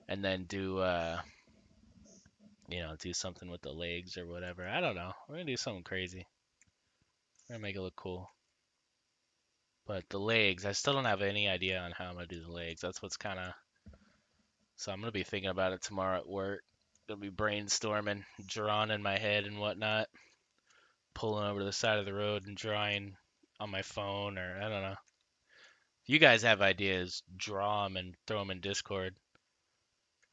and then do you know, do something with the legs or whatever. I don't know. We're gonna do something crazy. We're gonna make it look cool. But the legs, I still don't have any idea on how I'm gonna do the legs. That's what's kind of. So I'm gonna be thinking about it tomorrow at work. Gonna be brainstorming, drawing in my head and whatnot, pulling over to the side of the road and drawing on my phone, or I don't know. If you guys have ideas, draw them and throw them in Discord.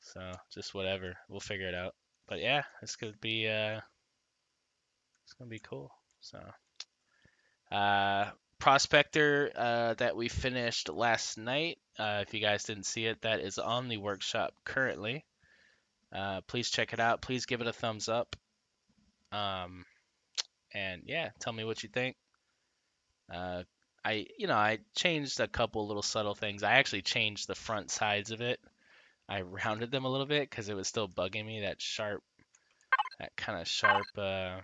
So just whatever, we'll figure it out. But yeah, it's gonna be cool. So uh, Prospector that we finished last night. If you guys didn't see it, that is on the workshop currently. Please check it out. Please give it a thumbs up. Um, and yeah, tell me what you think. Uh, I changed a couple little subtle things. I actually changed the front sides of it. I rounded them a little bit because it was still bugging me, that kind of sharp. Uh,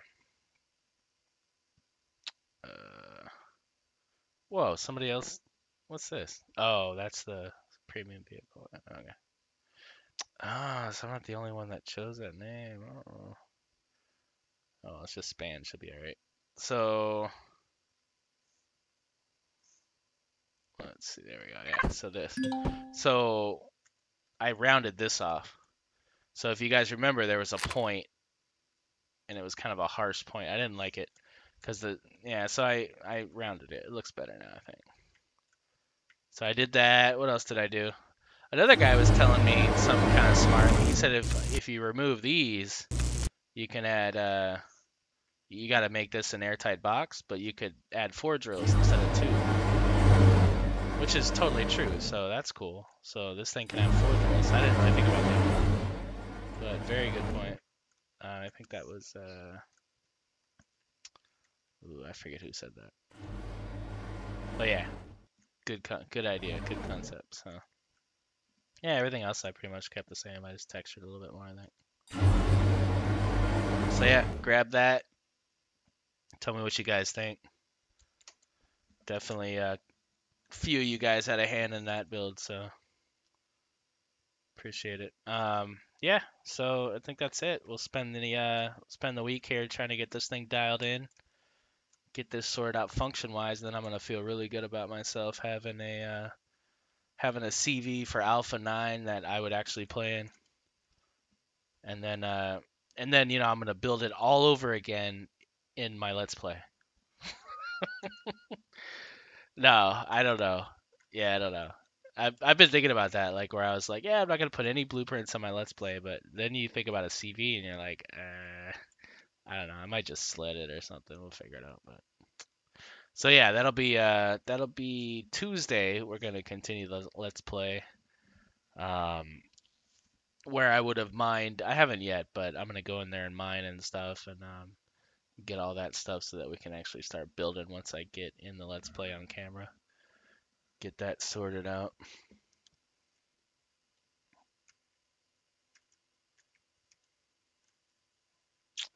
Whoa, somebody else. What's this? Oh, that's the premium vehicle. Okay. Ah, so I'm not the only one that chose that name. Oh, it's just span. Should be alright. So let's see. There we go. Yeah. So this. So I rounded this off. So if you guys remember, there was a point, and it was kind of a harsh point. I didn't like it because the yeah. So I rounded it. It looks better now, I think. So I did that. What else did I do? Another guy was telling me something kind of smart. He said if you remove these, you can add you got to make this an airtight box, but you could add 4 drills instead of 2, which is totally true. So that's cool. So this thing can have 4 drills. I didn't really think about that, but very good point. I think that was ooh, I forget who said that. But yeah, good idea, good concept. So yeah, everything else I pretty much kept the same. I just textured a little bit more, I think. So yeah, grab that. Tell me what you guys think. Definitely few of you guys had a hand in that build, so appreciate it. Yeah, so I think that's it. We'll spend the week here trying to get this thing dialed in, get this sorted out function wise, and then I'm gonna feel really good about myself having a CV for Alpha 9 that I would actually play in, and then you know I'm gonna build it all over again in my Let's Play. No, I don't know. Yeah, I don't know. I've been thinking about that, like where I was like, yeah, I'm not gonna put any blueprints on my Let's Play, but then you think about a CV and you're like, I don't know, I might just slit it or something. We'll figure it out. But so yeah, that'll be Tuesday. We're gonna continue the Let's Play. Um, where I would have mined, I haven't yet, but I'm gonna go in there and mine and stuff and get all that stuff so that we can actually start building once I get in the Let's Play on camera. Get that sorted out.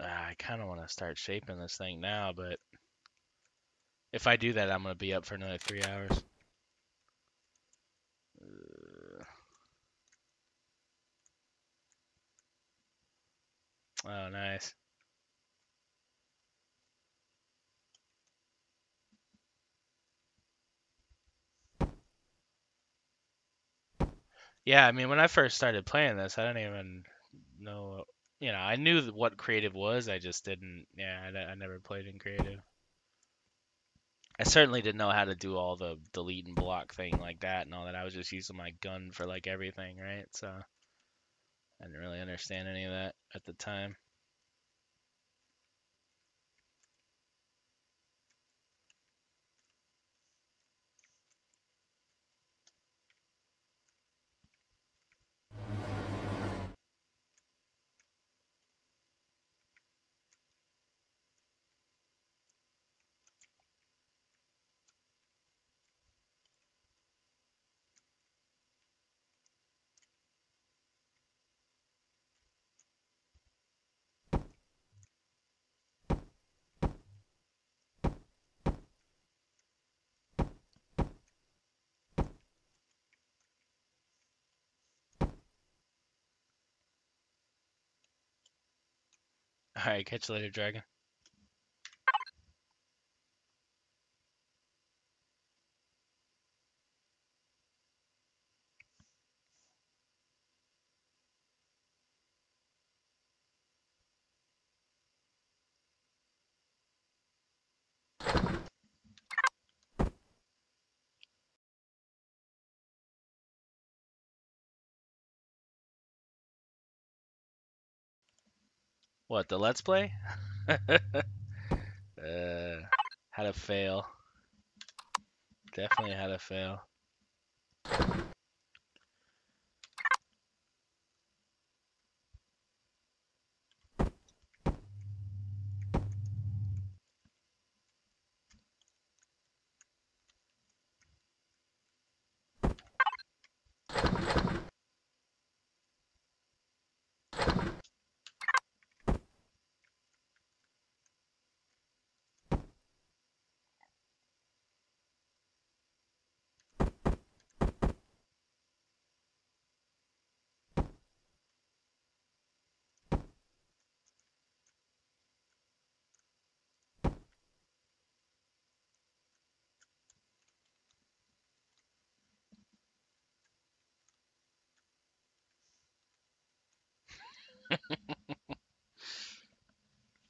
I kind of want to start shaping this thing now, but if I do that, I'm going to be up for another 3 hours. Oh, nice. Yeah, I mean, when I first started playing this, I didn't even know, you know, I knew what creative was, I just didn't, yeah, I never played in creative. I certainly didn't know how to do all the delete and block thing like that and all that. I was just using my gun for like everything, right? So I didn't really understand any of that at the time. All right, catch you later, Dragon. What, the Let's Play? Had to fail. Definitely had to fail.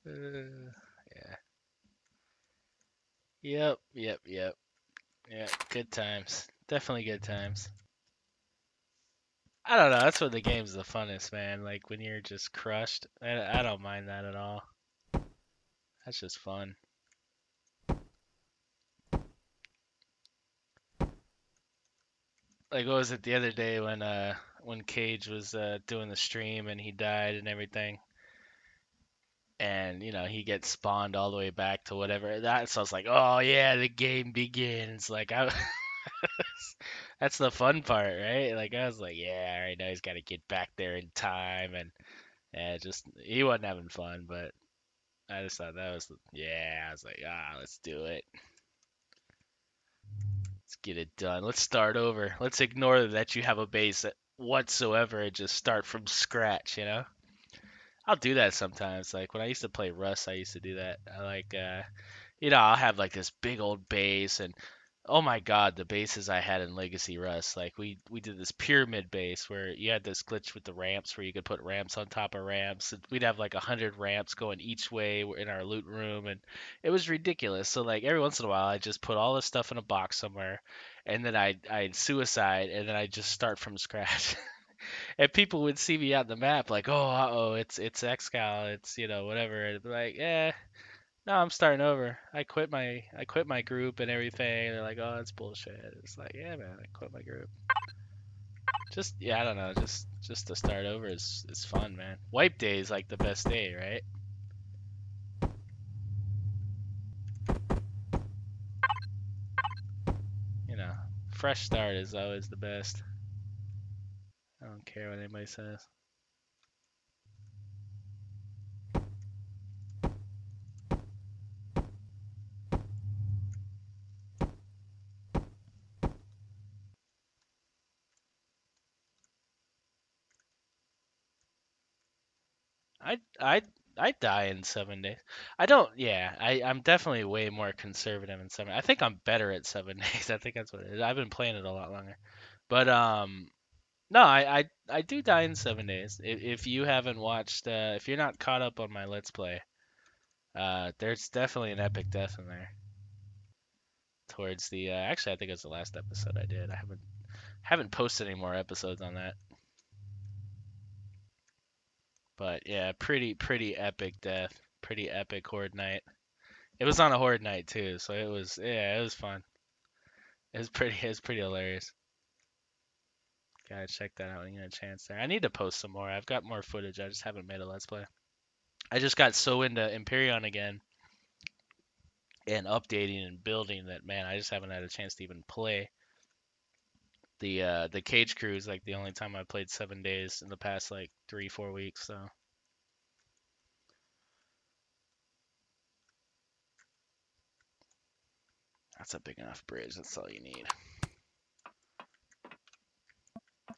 Yeah. Yep, yep, yep. Yeah, good times. Definitely good times. I don't know. That's what the game's the funnest, man. Like when you're just crushed. I don't mind that at all. That's just fun. Like what was it the other day when Cage was doing the stream and he died and everything, and he gets spawned all the way back to whatever that. So I was like, oh yeah, the game begins. Like I, that's the fun part, right? Like I was like, yeah, all right, now he's got to get back there in time, and yeah, just he wasn't having fun, but I just thought that was yeah. I was like, let's do it. Let's get it done. Let's start over. Let's ignore that you have a base whatsoever and just start from scratch. I'll do that sometimes. Like when I used to play Rust, I used to do that. I like I'll have like this big old base, and oh my god, the bases I had in Legacy Rust. Like we did this pyramid base where you had this glitch with the ramps where you could put ramps on top of ramps. And we'd have like 100 ramps going each way in our loot room, and it was ridiculous. So like every once in a while, I just put all this stuff in a box somewhere, and then I'd suicide, and then I just start from scratch. And people would see me on the map like, oh, it's XCal, it's whatever. And I'd be like, yeah, no, I'm starting over. I quit my group and everything. And they're like, oh, that's bullshit. It's like, yeah, man, I quit my group. Just yeah, I don't know. Just to start over is fun, man. Wipe day is like the best day, right? You know, fresh start is always the best. I don't care what anybody says. I I die in 7 days. I don't. Yeah, I'm definitely way more conservative in 7. I think I'm better at 7 days. I think that's what it is. I've been playing it a lot longer. But no, I do die in 7 days. If you haven't watched, if you're not caught up on my Let's Play, there's definitely an epic death in there. Towards the actually, I think it's the last episode I did. I haven't posted any more episodes on that. But yeah, pretty epic death. Pretty epic horde night. It was on a horde night too, so it was fun. It was pretty hilarious. Gotta check that out when you get a chance there. I need to post some more. I've got more footage. I just haven't made a Let's Play. I just got so into Empyrion again and updating and building that, man, I just haven't had a chance to even play. The Cage Crew is like the only time I played 7 days in the past like 3-4 weeks. So that's a big enough bridge. That's all you need.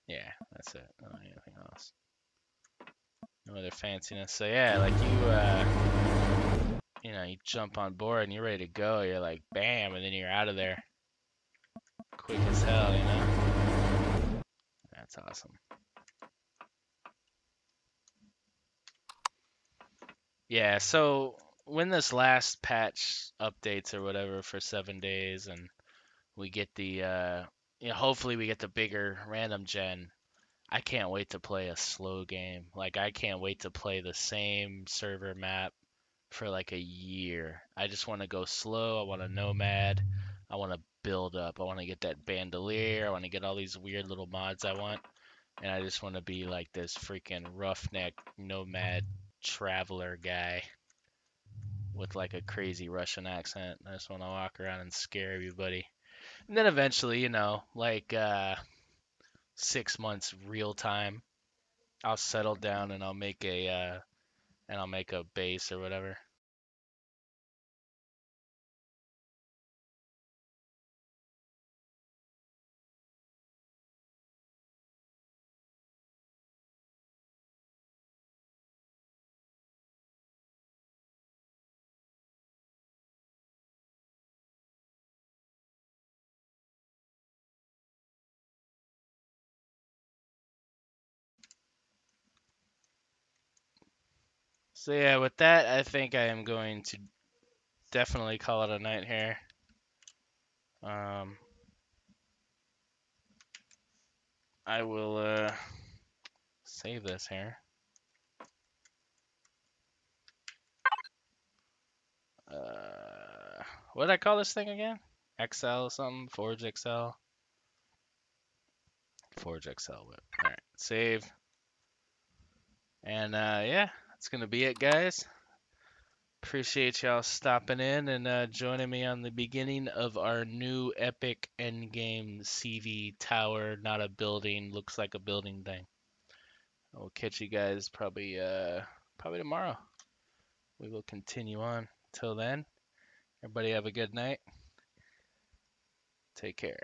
Yeah, that's it. I don't need anything else. No other fanciness. So yeah, like you know, you jump on board and you're ready to go. You're like, bam, and then you're out of there quick as hell, you know? That's awesome. Yeah, so when this last patch updates or whatever for 7 days and we get the, you know, hopefully we get the bigger random gen, I can't wait to play a slow game. Like, I can't wait to play the same server map for like a year. I just want to go slow. I want to nomad. I want to build up. I want to get that bandolier. I want to get all these weird little mods I want. And I just want to be like this freaking roughneck nomad traveler guy with like a crazy Russian accent. I just want to walk around and scare everybody. And then eventually, you know, like 6 months real time, I'll settle down and I'll make a base or whatever. So yeah, with that, I think I am going to definitely call it a night here. Um, I will save this here. What did I call this thing again? XL something? Forge XL? Forge XL whip. Alright, save. And yeah, that's going to be it, guys. Appreciate y'all stopping in and joining me on the beginning of our new epic endgame CV tower. Not a building, looks like a building thing. I'll catch you guys probably tomorrow. We will continue on. Till then, everybody have a good night. Take care.